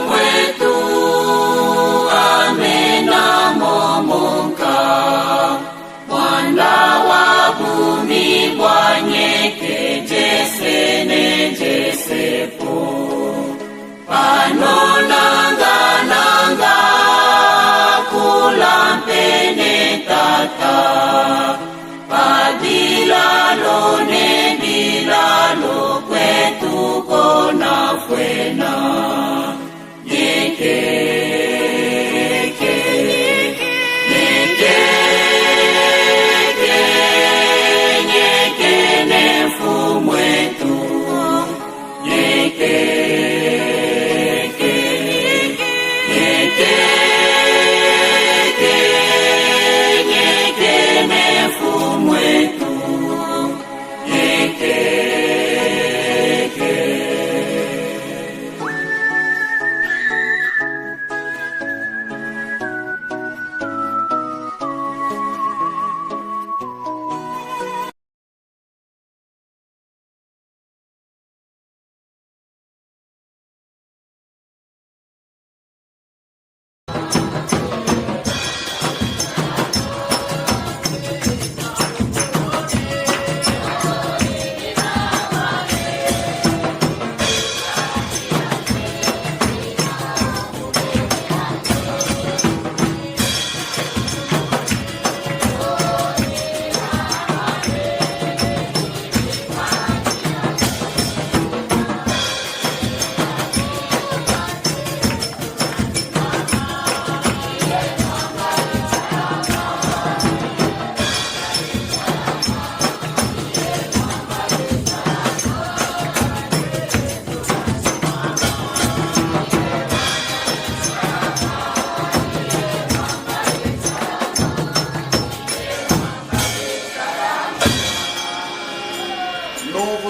mwetu amena momonka mwanda wa bumi bwanyeke jesene jesepo panonanga nanga kulampene tata padilalo ne dilalo kwetu kona fwena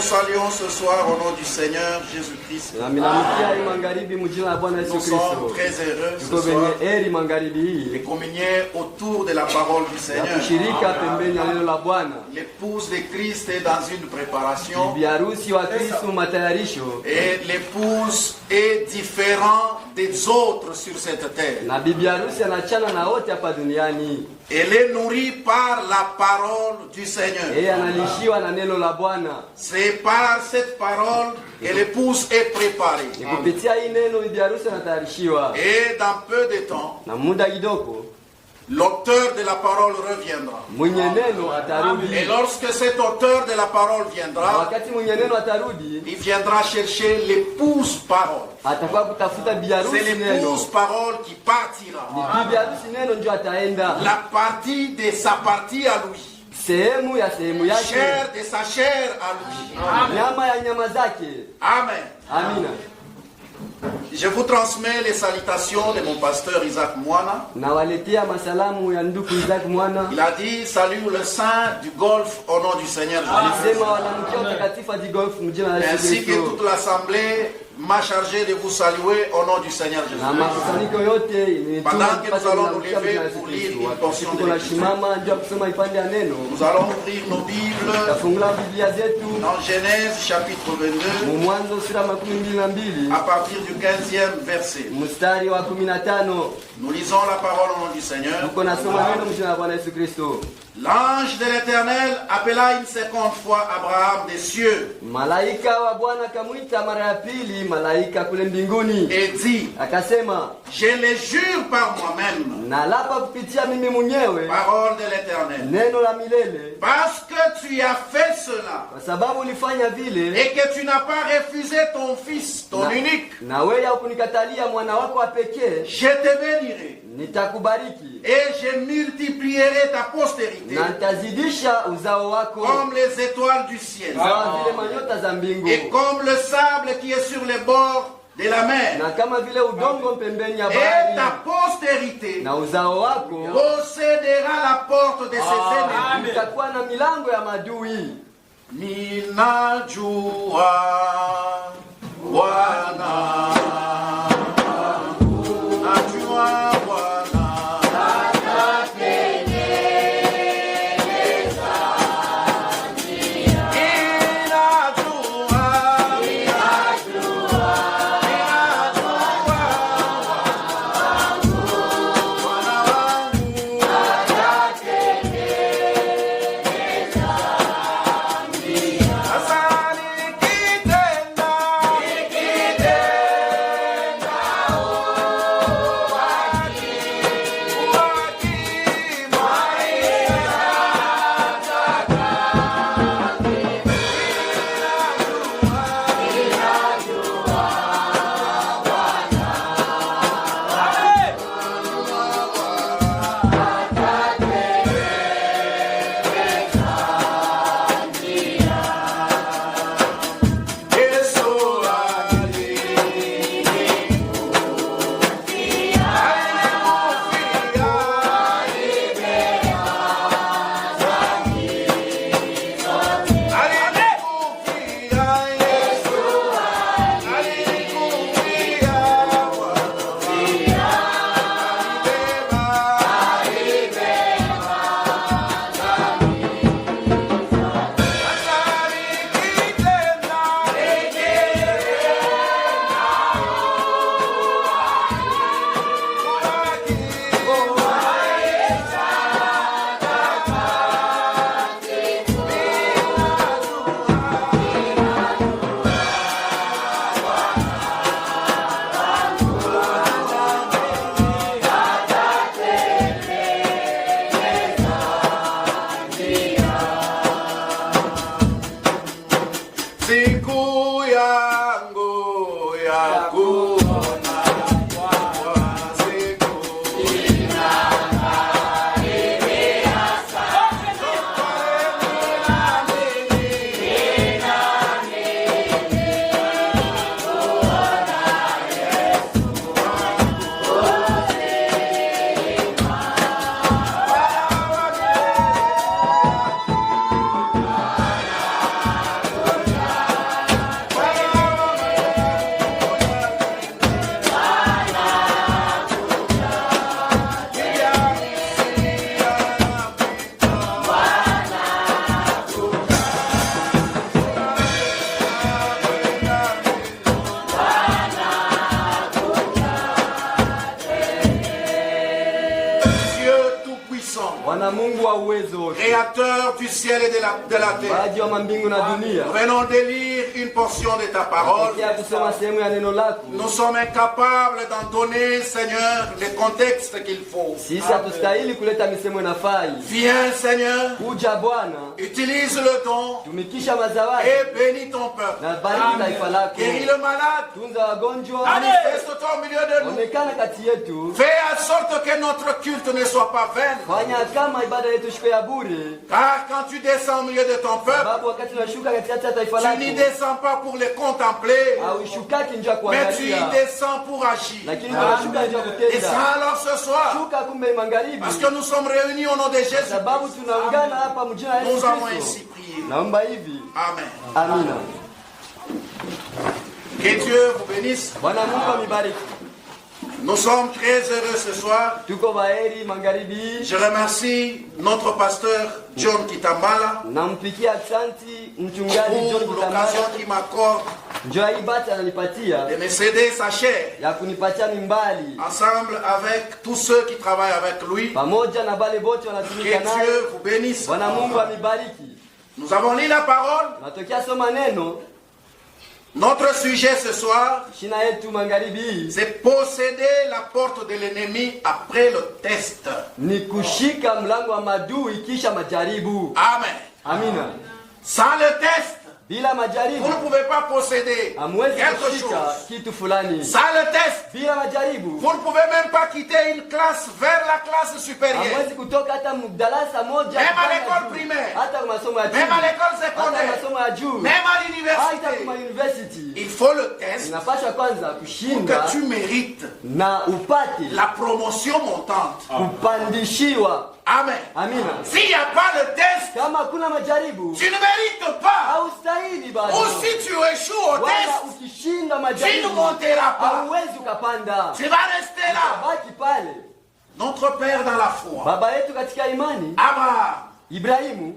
Saluons ce soir au nom du Seigneur Jésus-Christ. Nous sommes très heureux ce soir de communier autour de la parole du Seigneur. L'épouse de Christ est dans une préparation et l'épouse est différente des autres sur cette terre. Elle est nourrie par la parole du Seigneur. C'est par cette parole que l'épouse est préparée. Et dans peu de temps, l'auteur de la parole reviendra. Et lorsque cet auteur de la parole viendra, il viendra chercher l'épouse parole. C'est l'épouse parole qui partira. La partie de sa partie à lui. Chair de sa chair à lui. Amen. Amen. Je vous transmets les salutations de mon pasteur Isaac Mwana. Il a dit salut le saint du Golfe au nom du Seigneur Jésus. Ainsi que toute l'assemblée m'a chargé de vous saluer au nom du Seigneur Jésus. Pendant que nous allons nous lever pour lire une portion de l'Écriture, nous allons ouvrir nos Bibles dans Genèse chapitre 22 à partir du 15e verset. Nous lisons la parole au nom du Seigneur. L'ange de l'Éternel appela une seconde fois Abraham des cieux et dit, je le jure par moi-même, parole de l'Éternel, parce que tu as fait cela et que tu n'as pas refusé ton fils, ton unique, je te bénirai et je multiplierai ta postérité comme les étoiles du ciel et comme le sable qui est sur les bords de la mer. Et ta postérité possédera la porte de ses ennemis. Minajua Wana. siku yangu ya kuona Créateur du ciel et de la terre, venons de lire une portion de ta parole. Nous sommes incapables d'en donner, Seigneur, le contexte qu'il faut. Viens, Seigneur, utilise le don et bénis ton peuple. Guéris le malade, manifeste-toi au milieu de nous. Fais en sorte que notre culte ne soit pas vain. Car quand tu descends au milieu de ton peuple, tu n'y descends pas pour les contempler, mais tu y descends pour agir. Descends alors ce soir, parce que nous sommes réunis au nom de Jésus. Nous avons ainsi prié. Amen. Que Dieu vous bénisse. Nous sommes très heureux ce soir. Je remercie notre pasteur John Kitambala pour l'occasion qu'il m'accorde de me céder sa chair ensemble avec tous ceux qui travaillent avec lui. Que Dieu vous bénisse. Nous avons lu la parole. Notre sujet ce soir, c'est posséder la porte de l'ennemi après le test. Amen. Sans le test, vous ne pouvez pas posséder quelque chose. Sans le test, vous ne pouvez même pas quitter une classe vers la classe supérieure. Même à l'école primaire, même à l'école secondaire, même à l'université. Il faut le test pour que tu mérites la promotion montante. Amen. S'il n'y a pas le test, tu ne mérites pas. Ou si tu échoues au test, tu ne monteras pas. Tu vas rester là. Notre Père dans la foi, Abraham,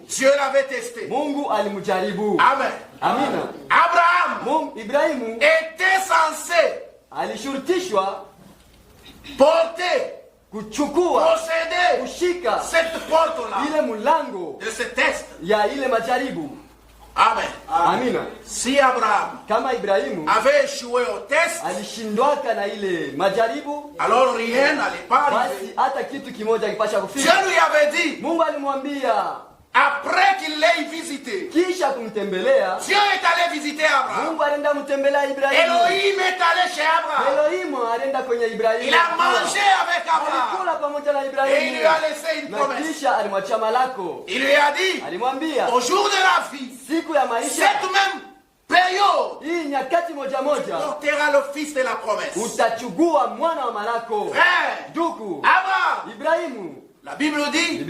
Dieu l'avait testé. Amen. Abraham était censé porter, posséder cette porte-là de ce test. Amen. Si Abraham avait échoué au test, alors rien n'allait pas arriver. Dieu lui avait dit, après qu'il l'ait visité, Dieu est allé visiter Abraham. Elohim est allé chez Abraham. Il a mangé avec Abraham. Et il lui a laissé une promesse. Il lui a dit, au jour de la vie, cette même période, tu porteras le fils de la promesse. Frère, Abraham, la Bible dit,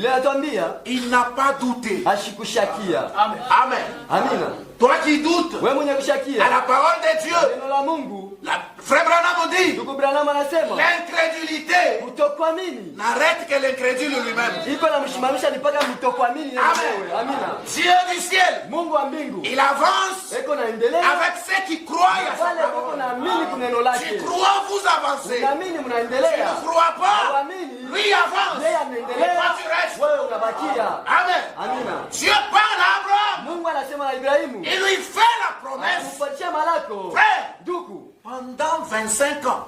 il n'a pas douté. Amen. Toi qui doutes à la parole de Dieu, Frère Branham dit, l'incrédulité n'arrête que l'incrédule lui-même. Amen. Dieu du ciel, il avance avec ceux qui croient à sa parole. Tu crois, vous avancez. Tu ne crois pas, lui avance. Et toi tu restes. Amen. Dieu parle à Abraham. Il lui fait la promesse. Frère, pendant 25 ans,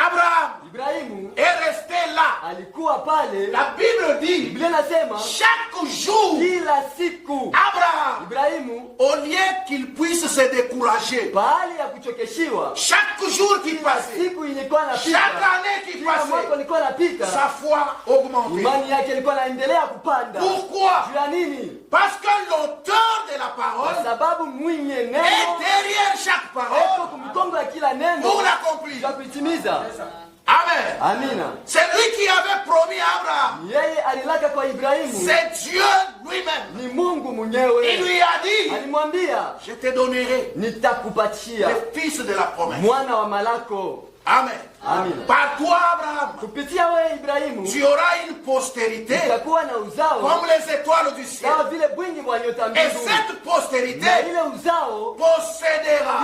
Abraham Ibrahimu est resté là. alikuwa pale. La Bible dit, Biblia inasema chaque jour, kila siku Abraham, Ibrahimu au lieu qu'il puisse se décourager, baada ya kuchokeshiwa, chaque jour qui passait, siku ilikuwa chaque inapita, année qui kila mwaka passait, ilikuwa inapita, sa foi augmentait. imani yake ilikuwa inaendelea kupanda. Pourquoi? Juu ya nini? Parce que l'auteur de la Kwa parole sababu mwenye est neno derrière chaque eko parole kumkongo ya kila neno pour l'accomplir. ya kuitimiza. Amen. Amina. C'est lui qui avait promis à Abraham. Yeye alilaka kwa Ibrahimu, C'est Dieu lui-même. ni Mungu Il mwenyewe. lui a dit, Alimwambia, je te donnerai nitakupatia le fils de la promesse. mwana wa malako. Amen. Amina. Par toi, Abraham, Kupitia wewe Ibrahimu tu auras une postérité utakuwa na uzao comme les étoiles du ciel. kama vile bwingi bwa nyota Et mbinguni, cette postérité na ile uzao possédera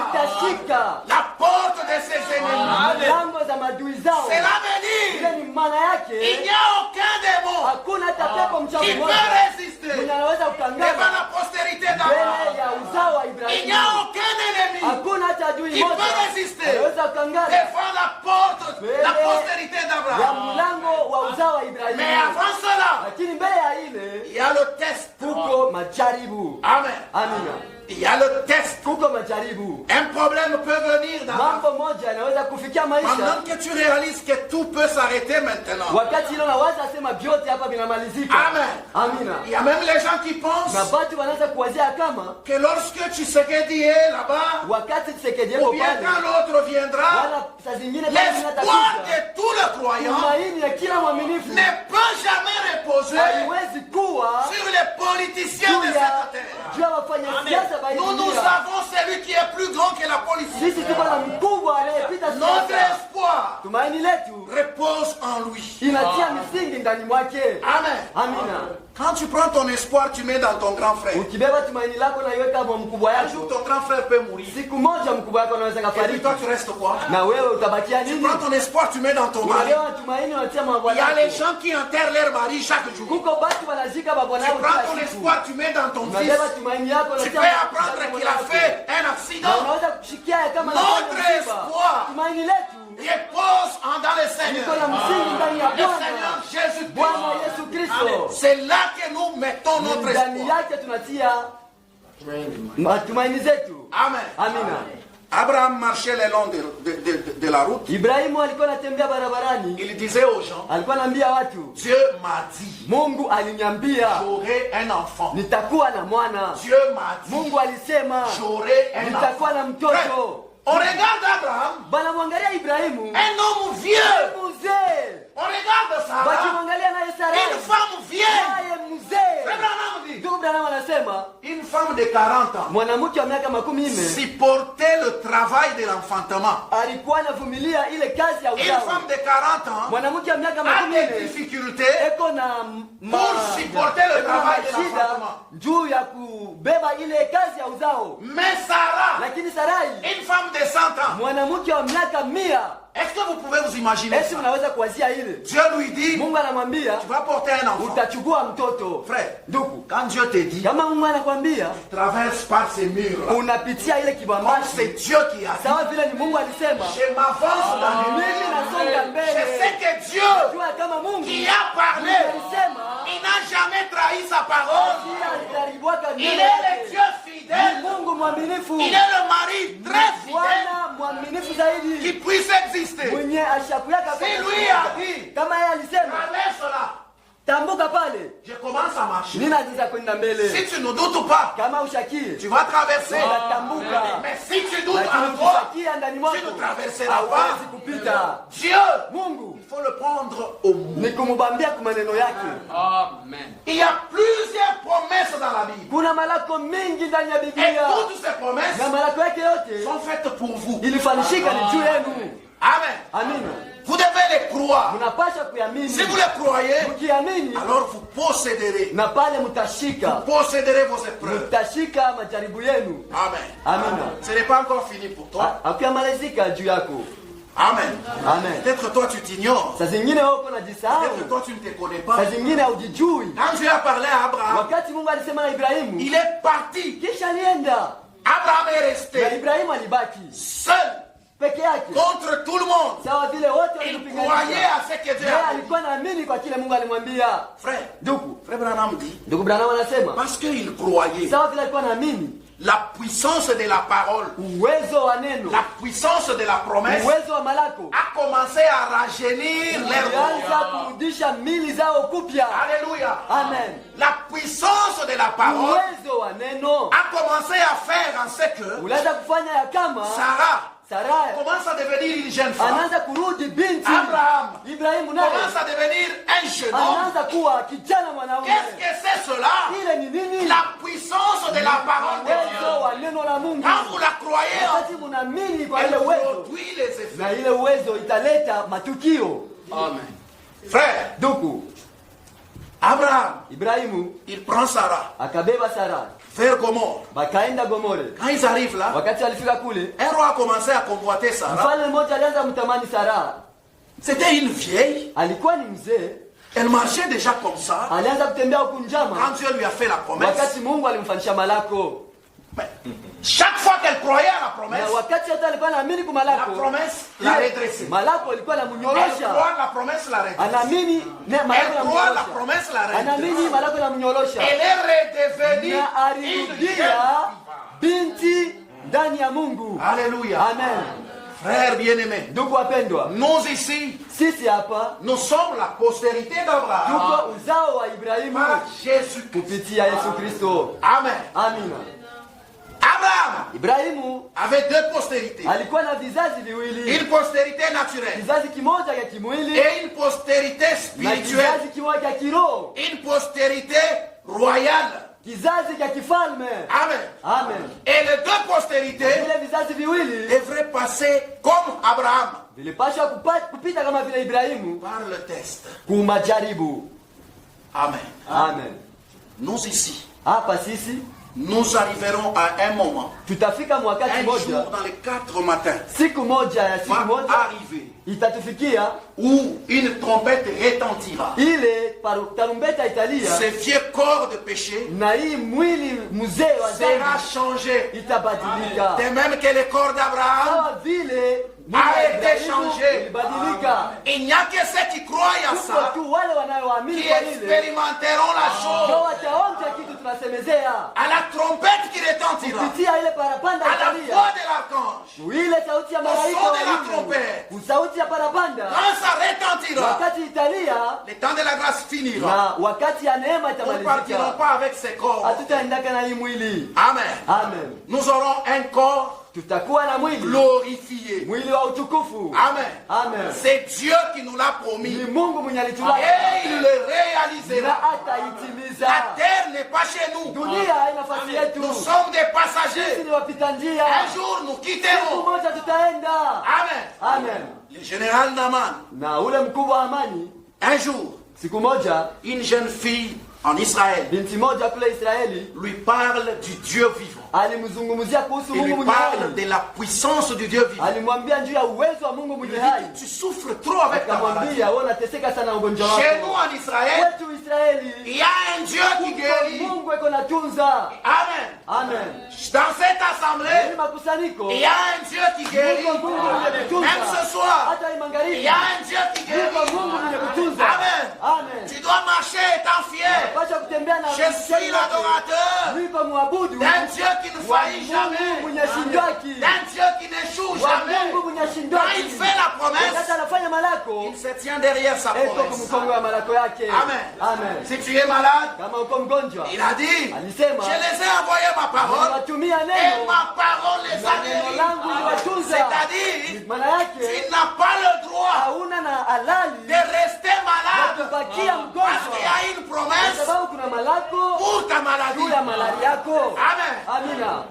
itashika la porte de ses ennemis. lango za madui zao. Cela veut Ile dire, ni maana il yake, n'y a aucun démon hakuna hata pepo mchafu qui mmoja peut résister mwenye anaweza devant kukangana la postérité mbele d'Abraham. ya uzao wa Il n'y Ibrahimu. a aucun ennemi Hakuna hata adui qui mmoja peut résister anaweza kukangana devant la porte, la postérité ya d'Abraham. mlango wa uzao wa Mais Ibrahimu. avant cela, Lakini mbele ya ile il y a le test. kuko majaribu. Amen. Amina. Il y a le test. Kuko majaribu. Un problème peut venir dans Mambo moja yanaweza kufikia maisha pendant que tu réalises que tout peut s'arrêter maintenant. wakati ile unawaza sema vyote hapa vinamalizika. Amen. Amina. Il y a même les gens qui Na pensent watu wanaanza kuwazia kama que lorsque Tshisekedi est là-bas, wakati Tshisekedi ou yuko bien pale, quand l'autre viendra, wala saa zingine pale l'espoir zinatapita, de tout le croyant tumaini ya kila mwaminifu ne peut jamais reposer haiwezi kuwa sur les politiciens de juu cette ya terre. wafanyasiasa ba hii Nous dunia. avons celui qui est plus grand que la politique. Sisi tuko na mkubwa anayepita Notre siasa. espoir Tumaini letu repose en lui. inatia misingi ndani mwake. Amen. Amina. Quand tu prends ton espoir, tu mets dans ton grand frère. Ukibeba tumaini lako na iweka kwa mkubwa Un jour, yako, ton grand frère peut mourir. siku moja mkubwa yako anaweza Et puis kafariki, toi, tu restes quoi? na wewe utabakia Tu nini? prends ton espoir, tu mets dans ton mari. Unabeba tumaini unatia Il mabwana y a les yako. gens qui enterrent leur mari chaque jour. Kuko batu wanazika babwana Tu yao prends ton kila siku. espoir, tu mets dans ton fils. Unabeba tumaini yako Tu unatia peux mabwana apprendre yako. qu'il a fait un Na accident. unaweza kushikia ya kama Notre anafanya msiba. espoir. Tumaini letu Repose dans le liko Seigneur. na msingi ndani ya Le Bwana Seigneur Jésus-Christ. Bwana Yesu Kristo. C'est là que nous mettons notre Ndani espoir. yake tunatia matumaini zetu. Amen. Amina. Abraham marchait le long de la route. Ibrahimu alikuwa anatembea barabarani, Il disait aux gens, alikuwa anaambia watu, Dieu m'a dit, Mungu aliniambia j'aurai un enfant. nitakuwa na mwana. Dieu m'a dit, Mungu alisema j'aurai un nitakuwa na enfant. mtoto. On regarde Abraham, Banamwangalia Ibrahimu un homme vieux. mzee, On regarde Sarah, bakimwangalia naye une Sarai femme vieille. naye mzee. Abraham dit, Ndugu Branham anasema une femme de 40 ans mwanamke wa miaka 40 supportait le travail de l'enfantement. alikuwa anavumilia ile kazi ya Une uzao. femme de 40 ans Mwanamke wa miaka a des 40 difficultés eko na pour supporter le travail de shida l'enfantement. juu ya kubeba ile kazi ya uzao. Mais Sarah, Lakini Sarai une femme de 100 ans, mwanamke wa miaka 100, est-ce que vous pouvez vous imaginer esi ça? unaweza kuwazia ile? Dieu lui dit, Mungu anamwambia tu vas porter un enfant. utachukua mtoto. Frère, Ndugu, quand Dieu te dit, kama Mungu anakwambia traverse par ces murs-là, unapitia ile comme c'est kibambazi, Dieu qui a dit, sawa vile ni Mungu alisema, je m'avance dans les mimi nasonga Je mbele. sais que Dieu Jua kama Mungu qui a parlé, alisema, il n'a jamais trahi sa parole. kila alitaribwaka Il mbele est le yake. Dieu Ni fidèle. Mungu mwaminifu, Il est le mari très fidèle Bwana mwaminifu qui zaidi, puisse exister. mwenye ashakuyaka Si lui a dit, kama yeye alisema, traverse là, tambuka pale, je commence à marcher. ninaanza kwenda mbele. Si tu ne doutes pas, Kama ushakie tu vas traverser. utatambuka, Mais si tu doutes lakini en toi, ukishakia ndani mwako tu ne traverseras hauwezi pas. kupita. Dieu, Mungu il faut le prendre au mot. ni kumubambia kwa maneno yake. Il y a plusieurs promesses dans la Bible. Kuna malako mengi ndani ya Et Biblia, toutes ces promesses na malako yake yote sont faites pour vous. ilifanishika ni juu yenu. Amen. Amina, Vous devez les croire. mnapasha kuamini. Si vous les croyez, Mkiamini alors vous posséderez. na pale mtashika, Posséderez vos épreuves. mtashika majaribu yenu. Amen. Amina, Ce n'est pas encore fini pour toi. hakuyamalizika juu yako. Amen. Amen. Peut-être toi tu t'ignores. Saa zingine wewe uko Peut-être unajisahau, toi tu ne te connais pas. saa zingine haujijui. Quand Dieu a parlé à Abraham, Wakati Mungu alisema na Ibrahimu, il est parti. kisha alienda Abraham est na resté Ibrahimu alibaki seul peke yake contre tout le monde. sawa vile wote Il walimpinganisha. croyait à ce que Dieu Yeye a dit. alikuwa naamini kwa kile Mungu alimwambia. Frère, Ndugu Branham dit, Branham anasema parce qu'il croyait sawa vile alikuwa naamini la puissance de la parole, uwezo wa neno, la puissance de la promesse uwezo wa malako a commencé à rajeunir leur ulianza corps. kurudisha mili zao kupya. Alléluia. Amen. La puissance de la parole Uwezo wa neno a commencé à faire en ce que ulianza kufanya ya kama Sarah commence à devenir une jeune femme. anaanza kurudi binti. Abraham Ibrahimu naye commence à devenir un jeune homme. anaanza kuwa kijana mwanaume. Qu'est-ce que c'est cela? Ile ni nini? La puissance de la parole de Uwezo Dieu. wa neno la Mungu. Quand vous la croyez, Wakati mnaamini kwa elle ile uwezo produit les effets. na ile uwezo italeta matukio. Amen. Frère, Ndugu, Abraham, Ibrahimu il prend Sarah akabeba Sara vers Gomorrhe. bakaenda Gomore. Quand ils arrivent là, Wakati walifika kule, un roi a commencé à convoiter Sarah. mfalme mmoja alianza mtamani Sara. C'était une vieille. Alikuwa ni mzee, Elle marchait déjà comme ça. alianza kutembea huku njama Quand Dieu lui a fait la promesse, wakati Mungu alimfanyisha malako. mais chaque fois qu'elle croyait à la Na promesse, wakati hata alikuwa anaamini kwa la malako, promesse la redressait. malako alikuwa Elle anamnyorosha. croit la promesse la redressait. Anaamini malako Elle croit la anamnyorosha. promesse la redressait. Anaamini malako anamnyorosha. Elle est redevenue Na une alirudia jeune. binti ndani ya Mungu. Alléluia. Amen. Frères bien-aimés, Ndugu wapendwa, nous ici, sisi hapa nous sommes la postérité d'Abraham tuko uzao wa Ibrahimu par Jésus. kupitia Yesu Kristo. Amen. Amina. Abraham Ibrahimu avait deux postérités. alikuwa na vizazi viwili, Une postérité naturelle kizazi kimoja cha kimwili et une postérité na spirituelle. kizazi kimoja cha kiroho, Une postérité royale. kizazi cha kifalme. Amen. Amen. Et les deux postérités Vile vizazi viwili devraient passer comme Abraham vilipaswa kupita kama vile Ibrahimu par le test. kumajaribu. Amen. Amen. Nous ici, Hapa sisi nous arriverons à un moment, tutafika mwakati un moja, jour dans les 4 matins, siku moja ya siku va moja arriver itatufikia où une trompette retentira. ile tarumbeta italia Ce vieux corps de péché na hii mwili mzee wa sera dhambi changé. itabadilika. De même que le corps d'Abraham Sawa vile a mwili wa été Ibrahimu changé. ilibadilika. Il n'y a que ceux qui croient à Tuko ça tu wale wanaoamini qui kwa ile expérimenteront la chose. ndio wataonja kitu tunasemezea À la trompette qui retentira, kupitia ile parapanda à la italia, voix de l'archange, ile sauti ya malaika son de la wawili, trompette. sauti ya parapanda. quand ça retentira, Wakati italia le temps de la grâce finira. na wakati ya neema Nous ne partirons itamalizika, pas avec ces corps. hatutaendaka na hii mwili. Amen. Amen. Nous aurons un corps Tutakuwa na mwili, glorifié. mwili wa utukufu. Amen. Amen. C'est Dieu qui nous l'a promis. Ni Mungu mwenye alitulaka Et il le na réalisera. ataitimiza. La terre n'est pas chez nous. Dunia haina nafasi yetu, Nous sommes des sisi passagers. ni wapita njia. Un jour, nous Siku quitterons. moja tutaenda. Amen. Amen. Le général Naaman, Na ule mkubwa wa amani, un jour, siku moja une jeune fille en Israël binti moja kule Israeli lui parle du Dieu vivant. alimzungumzia kuhusu Il Mungu lui mwenye parle hai. de la puissance du Dieu vivant. Alimwambia juu ya uwezo wa Mungu Il mwenye lui hai. dit, tu souffres trop avec ta maladie. Akamwambia wewe unateseka sana na ugonjwa Chez nous wako. en Israël, Kwetu Israeli il y a un Dieu qui guérit. Mungu eko natunza. Amen. Amen. Dans cette assemblée, Ni makusanyiko. il y a un Dieu qui guérit. Mungu mwenye kutunza. Même ce soir, Hata hii il magharibi. y a un Dieu qui guérit. Mungu mwenye kutunza. Amen. Amen. Tu dois marcher étant fier. Pasha kutembea na Je suis l'adorateur Niko mwabudu d'un Dieu qui ne faillit Mungu jamais. mwenye shindwaki. D'un Dieu qui n'échoue Wa jamais. Mungu mwenye Quand shindwaki. il fait la promesse, Wakati anafanya malako, il se tient derrière sa eko promesse. kumkongo ya malako yake. Amen. Amen. Si tu es malade, Kama uko mgonjwa, il a dit, alisema je les ai envoyé ma parole niwatumia et neno ma parole les a na neno guéris. langu liwatunza. C'est-à-dire, Maana yake tu n'as pas le droit hauna na halali de rester ya malade kubakia parce mgonjwa, qu'il y a une kwa promesse sababu kuna malako pour ta maladie. juu ya malali yako. Amen. Amina.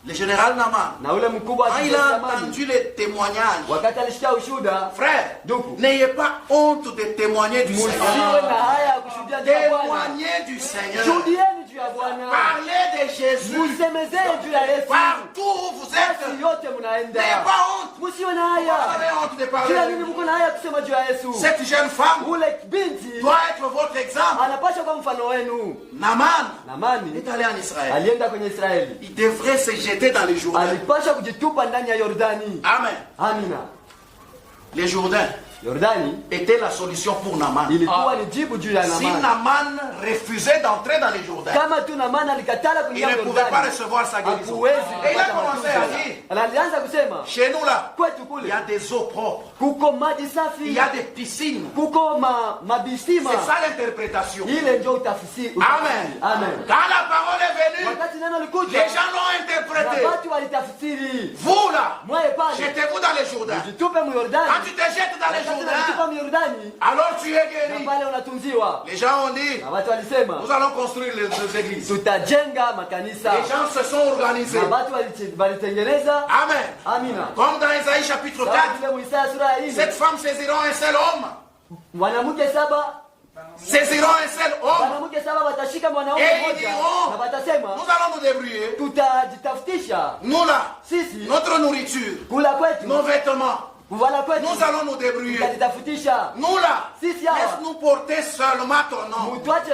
Le général Naaman, Na ule mkubwa quand il a entendu les témoignages, wakati alishikia ushuhuda, frère, Ndugu. n'ayez pas honte de témoigner du musiwe Seigneur. na haya ya kushuhudia juu ya Bwana. Témoignez du Seigneur. Shuhudieni juu ya Bwana. Parlez de Jésus Musemezee juu ya Yesu. partout où vous Basi êtes. yote mnaenda. N'ayez pas honte. Musiwe na Vous haya. avez honte de parler Kila de nini lui. mko na haya kusema juu ya Yesu? Cette jeune femme Ule binti doit être votre exemple. anapaswa kwa mfano wenu. Naaman Naamani est allé en Israël. alienda kwenye Israeli. Il devrait se jeter dans les Jourdains. Alipaswa kujitupa ndani ya Yordani. Amen. Amina. Les Jourdains Yordani était la solution pour Naaman. ilikuwa ni jibu juu ya Si Naamani. Naaman refusait d'entrer dans les Jourdains, Kama tu Naamani alikatala il kuingia ne pouvait pas Yordani, recevoir sa guérison. hakuwezi Et il a kupata commencé à matunzo. dire, Na alianza kusema chez nous là, kwetu il kule y a des eaux propres, kuko maji il safi, y a des piscines. kuko mabisima. C'est ça l'interprétation. Ile ndio utafsiri. Amen. Amen. Quand la parole est venue, Wakati neno likuja, les gens l'ont interprété. na watu walitafsiri. Vous là, Mwaye pale, jetez-vous dans les Jourdains. jitupe mu Yordani. Quand tu te jettes dans les Wakati unajitupa Jourdains, mu Yordani, alors tu es na guéri. pale unatunziwa. Les gens ont dit, Na watu walisema nous allons construire les églises. tutajenga makanisa. Les gens se sont organisés. Na watu walitengeneza. Amen. Amina. Comme dans Isaïe chapitre Sawa 4, vile mu Isaya sura ya 4. cette femme saisiront un seul homme. Mwanamke saba, Saisiront un seul homme. wanamke saba watashika mwanaume Et ils mmoja diront, na watasema nous allons nous débrouiller. tutajitafutisha Nous là, sisi notre nourriture, kula kwetu, nos vêtements, kuvala kwetu, nous allons nous débrouiller. tutajitafutisha. Nous là, Sisi hawa laisse-nous porter seulement ton nom. utwache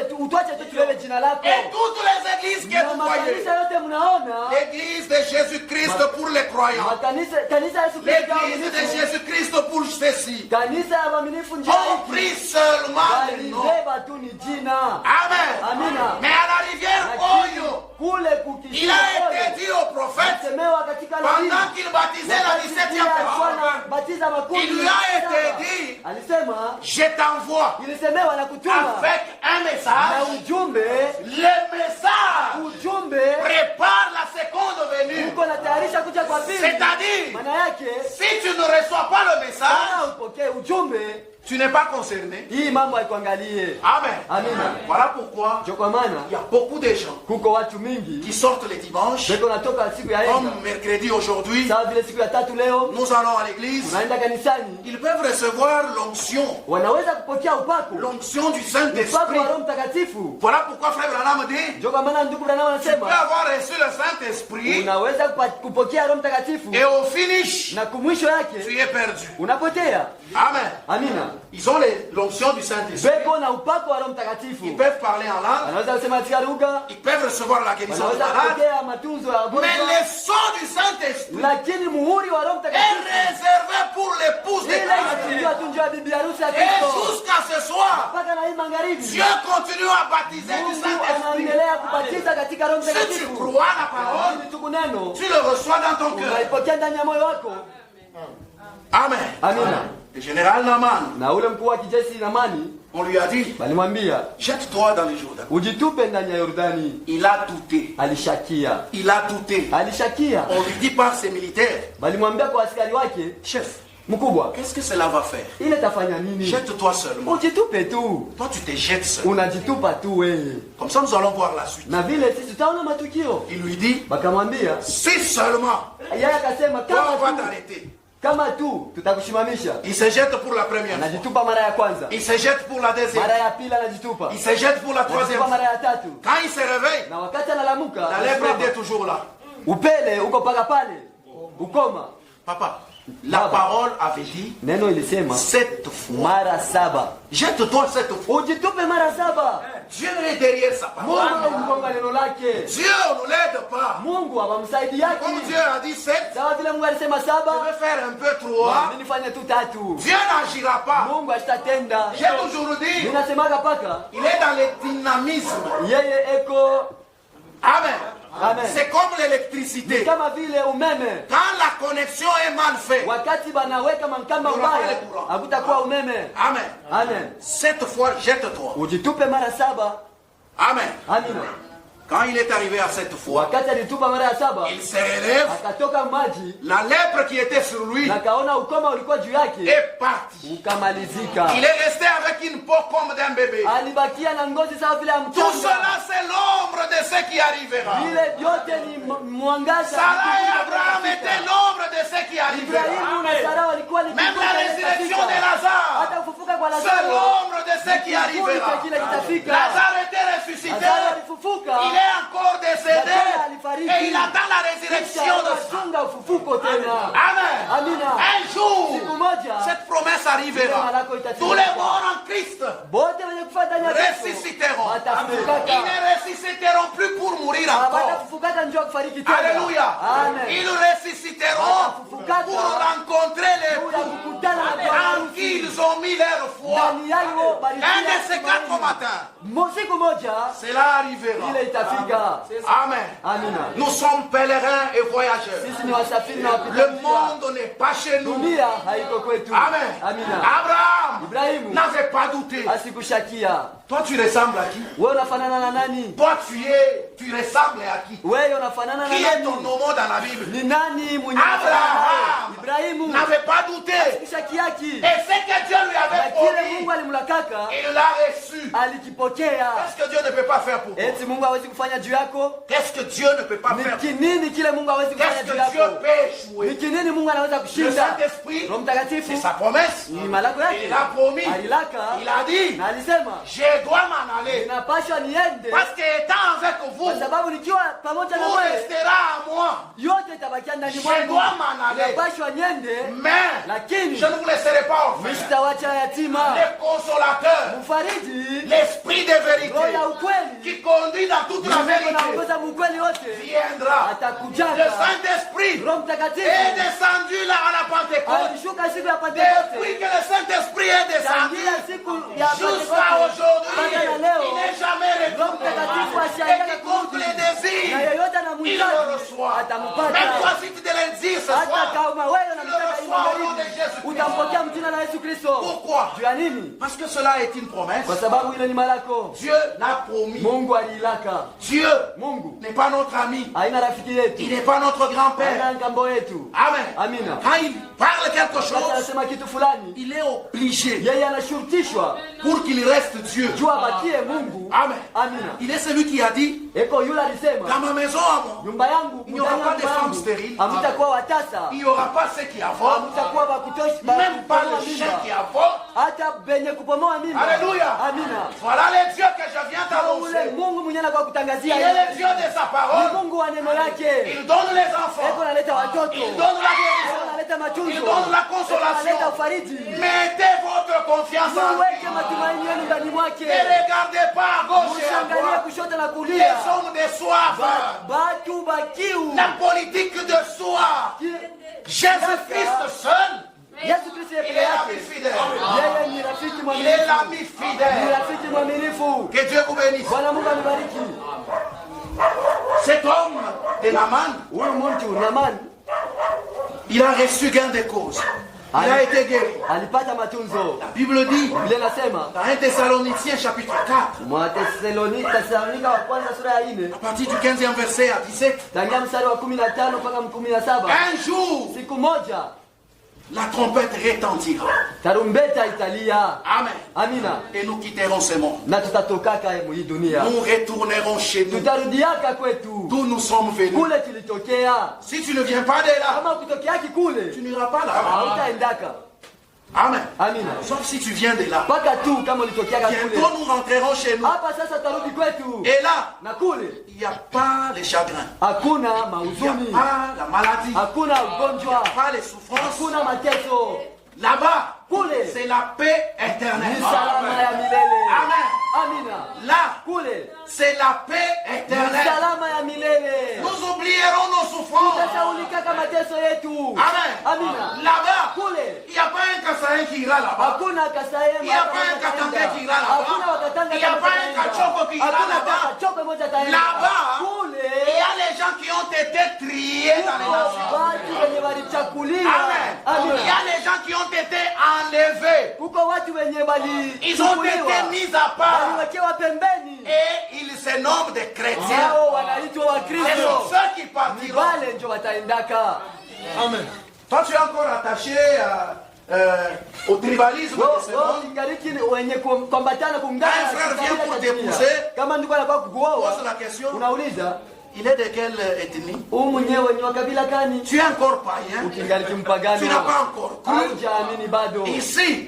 tu tubebe jina lako. Et toutes les églises que Na vous voyez, makanisa yote mnaona, l'église de Jésus-Christ pour les croyants, kanisa ya Yesu Kristo ya l'église de waaminifu, Jésus-Christ pour ceux-ci, kanisa ya waaminifu njia ont hiki pris seulement le nom. walibeba tu ni jina. Amen. Amina. Mais à la rivière Oyo, Kule il kukishia a été dit au prophète, semewa katika pendant qu'il baptisait la 17e personne, batiza makundi, il lui a été dit, alisema je t'envoie ilisemewa na kutuma avec un na message. ujumbe. Le message Ujumbe prépare la seconde venue. uko natayarisha kuja kwa pili. C'est-à-dire, Maana yake si tu ne reçois pas le message, kama upokee ujumbe, tu n'es pas concerné. hii mambo haikuangalie. Amen. Amina. Voilà pourquoi Ndio kwa maana il y a beaucoup de gens kuko watu mingi qui sortent les dimanches, beko natoka siku ya comme Enda, mercredi aujourd'hui. sawa vile siku ya tatu leo Nous allons à l'église. unaenda kanisani, Ils peuvent recevoir l'onction, wanaweza kupokea upako, l'onction du upako Saint-Esprit. wa Roho Mtakatifu. Voilà pourquoi Frère Branham dit, Ndio kwa maana ndugu Branham tu peux anasema avoir reçu le Saint-Esprit unaweza kupokea Roho Mtakatifu et au finish, na kumwisho tu yake es perdu. unapotea. Amen. Amina. Ils ont l'onction du Saint-Esprit. Beko na upako wa Roho Mtakatifu, Ils peuvent parler en langue. wanaweza kusema katika lugha, Ils peuvent recevoir la guérison de wanaweza malade. kupokea matunzo ya Mais wagonjwa, le sang du Saint-Esprit lakini muhuri wa Roho est Mtakatifu réservé pour l'épouse de ile Christ. inachukuliwa tu njoo ya bibi harusi ya Et Kristo. jusqu'à ce soir, Mpaka na hii magharibi Dieu continue à baptiser du Mungu Saint-Esprit. anaendelea kubatiza katika Roho Si tu Mtakatifu. crois la parole, Lakini tuku neno tu le reçois dans ton cœur. unaipokea ndani ya moyo wako. Amen. Amina. Le général Naaman, Na ule mkuu wa kijeshi Naamani on lui a dit, walimwambia jette-toi dans les Jourdains. ujitupe ndani ya Yordani. Il a douté. Alishakia, Il a douté. alishakia. On lui dit par ses militaires, Walimwambia kwa askari wake, chef, mkubwa, qu'est-ce que cela va faire? ile tafanya nini? Jette-toi seulement. Ujitupe tu, Toi, tu te jettes seul. unajitupa tu wewe. Comme ça, nous allons voir la suite. Na vile sisi tutaona matukio. Il lui dit, Wakamwambia, si seulement, yeye akasema toi, on va kama tu, t'arrêter. kama tu tutakushimamisha. Il se jette pour la première fois. Anajitupa mara ya kwanza, Il se jette pour la deuxième. mara ya pili anajitupa, Il se jette pour la troisième anajitupa fois. mara ya tatu, Quand il se réveille, na wakati analamuka la lèvre anasimama. était toujours là. Upele uko paka pale, ukoma. Papa, la Baba. parole avait dit Neno ilisema 7 fois. mara saba. Jette-toi 7 fois. Ujitupe mara saba. Dieu est derrière sa Mungu parole. amgonga neno lake. Dieu ne l'aide pas. Mungu hawamsaidiaki. Comme Dieu a dit 7, Sawa vile Mungu alisema je saba, vais faire un peu 3. mimi nifanye tu tatu. Dieu n'agira pas. Mungu asitatenda. J'ai toujours dit, Ninasemaga paka il est dans le dynamisme. yeye eko. Amen. Amen. C'est comme Ni l'électricité. kama vile umeme. Quand la connexion est mal faite, Wakati banaweka mankamba ubaya, hakutakuwa umeme. Amen. Amen. 7 fois, jette-toi. Ujitupe mara saba. Amen. Amina. Quand il est arrivé à 7 fois, Wakati alitupa mara ya saba, il se relève. akatoka maji La lèpre qui était sur lui na kaona ukoma ulikuwa juu yake, est partie. ukamalizika. Il est resté avec une peau comme d'un bébé. Alibakia na ngozi sawa vile ya Tout mchanga. cela, c'est l'ombre de ce qui arrivera. Vile vyote ni mwangaza. Sarah et Abraham étaient l'ombre de ce qui arrivera. Ibrahimu na Sara walikuwa ni Même kivuli la cha résurrection kitafika. de Lazare, Hata kufufuka kwa c'est Lazaro, l'ombre de ce qui kivuli cha arrivera. kile kitafika. Lazare était ressuscité. Lazaro alifufuka. Il est encore décédé. Lazaro alifariki. et il attend la résurrection de ça. Amen. Un jour, cette promesse arrivera. Tous les morts en Christ ressusciteront. Ils ne ressusciteront plus pour mourir encore. Alléluia. Ils ressusciteront pour rencontrer l'époux en qui ils ont mis leur foi. Un de ces 4 matins, cela arrivera. Amen. Nous sommes pèlerins et voyageurs. Le monde n'est pas chez nous. Amen. Abraham n'avait pas douté. Toi, tu ressembles à qui? Toi, tu ressembles à qui? Qui est ton nom dans la Bible? Abraham n'avait pas douté. Et ce que Dieu lui avait promis, il l'a reçu. Qu'est-ce que Dieu ne peut pas faire pour toi? Qu'est-ce que Dieu ne peut pas faire pour toi? Qu'est-ce que Dieu peut échouer? Le Saint-Esprit, c'est sa promesse. Il a promis. Il a dit, je dois m'en aller. Parce qu'étant avec vous, vous resterez à moi. Je dois m'en aller. Mais je ne vous laisserai pas orphelin. Le consolateur, l'esprit de vérité, qui conduit dans toute la vérité, viendra. Le Saint-Esprit est descendu là à la Pentecôte. Depuis que le Saint-Esprit est descendu jusqu'à aujourd'hui, il n'est jamais retourné. Et qui compte les désirs, il le reçoit. Même toi, si tu te le dis ce soir, tu le reçois au nom de Jésus-Christ. Pourquoi? Parce que cela est une promesse. Dieu l'a promis. Dieu n'est pas notre ami. Il n'est pas notre grand-père. Amen. Quand il parle quelque chose, il est obligé pour qu'il reste Dieu. Amen. Il est celui qui a dit, dans ma maison, il n'y aura pas de femmes stériles. Il n'y aura pas ceux qui avortent. Même pas le chien qui avorte. Alléluia. Voilà le Dieu que je viens d'annoncer. Il est le Dieu de sa parole. Il donne les enfants. Il donne la guérison. Il donne la consolation. Mettez votre confiance en lui. Ne regardez pas à gauche et à droite. Les hommes de soif. La politique de soif. Jésus-Christ seul. Il est l'ami fidèle. Il est l'ami fidèle. Que Dieu vous bénisse. Cet homme de Naman, il a reçu gain de cause. Il a été guéri. La Bible dit dans 1 Thessaloniciens chapitre 4, à partir du 15e verset à 17, un jour, la trompette retentira. Amen. Et nous quitterons ce monde. Nous retournerons chez nous. D'où nous sommes venus. Si tu ne viens pas de là, tu n'iras pas là. Amen. Sauf si tu viens de là. Bientôt nous rentrerons chez nous. Et là, il n'y a pas les chagrins. Il n'y a pas la maladie. Il n'y a pas les souffrances. Là-bas, c'est la paix éternelle. Amen. Là, c'est la paix éternelle. Nous oublierons nos souffrances. Amen. Là-bas, il n'y a pas un Kassaïen qui ira là-bas. Il n'y a pas un Katangé qui ira là-bas. Il n'y a pas un Kachoko qui ira là-bas. Là-bas, il y a les gens qui ont été triés dans les nations. Amen. Il y a les gens qui ont été enlevés. Ils ont été mis à part. Et ils se nomment des chrétiens. Ce sont ceux qui partiront. Amen. Toi, tu es encore attaché au tribalisme de ce monde. Un frère vient pour t'épouser. Pose la question. Il est de quelle ethnie? Tu es encore païen. Tu n'as pas encore cru. Ici,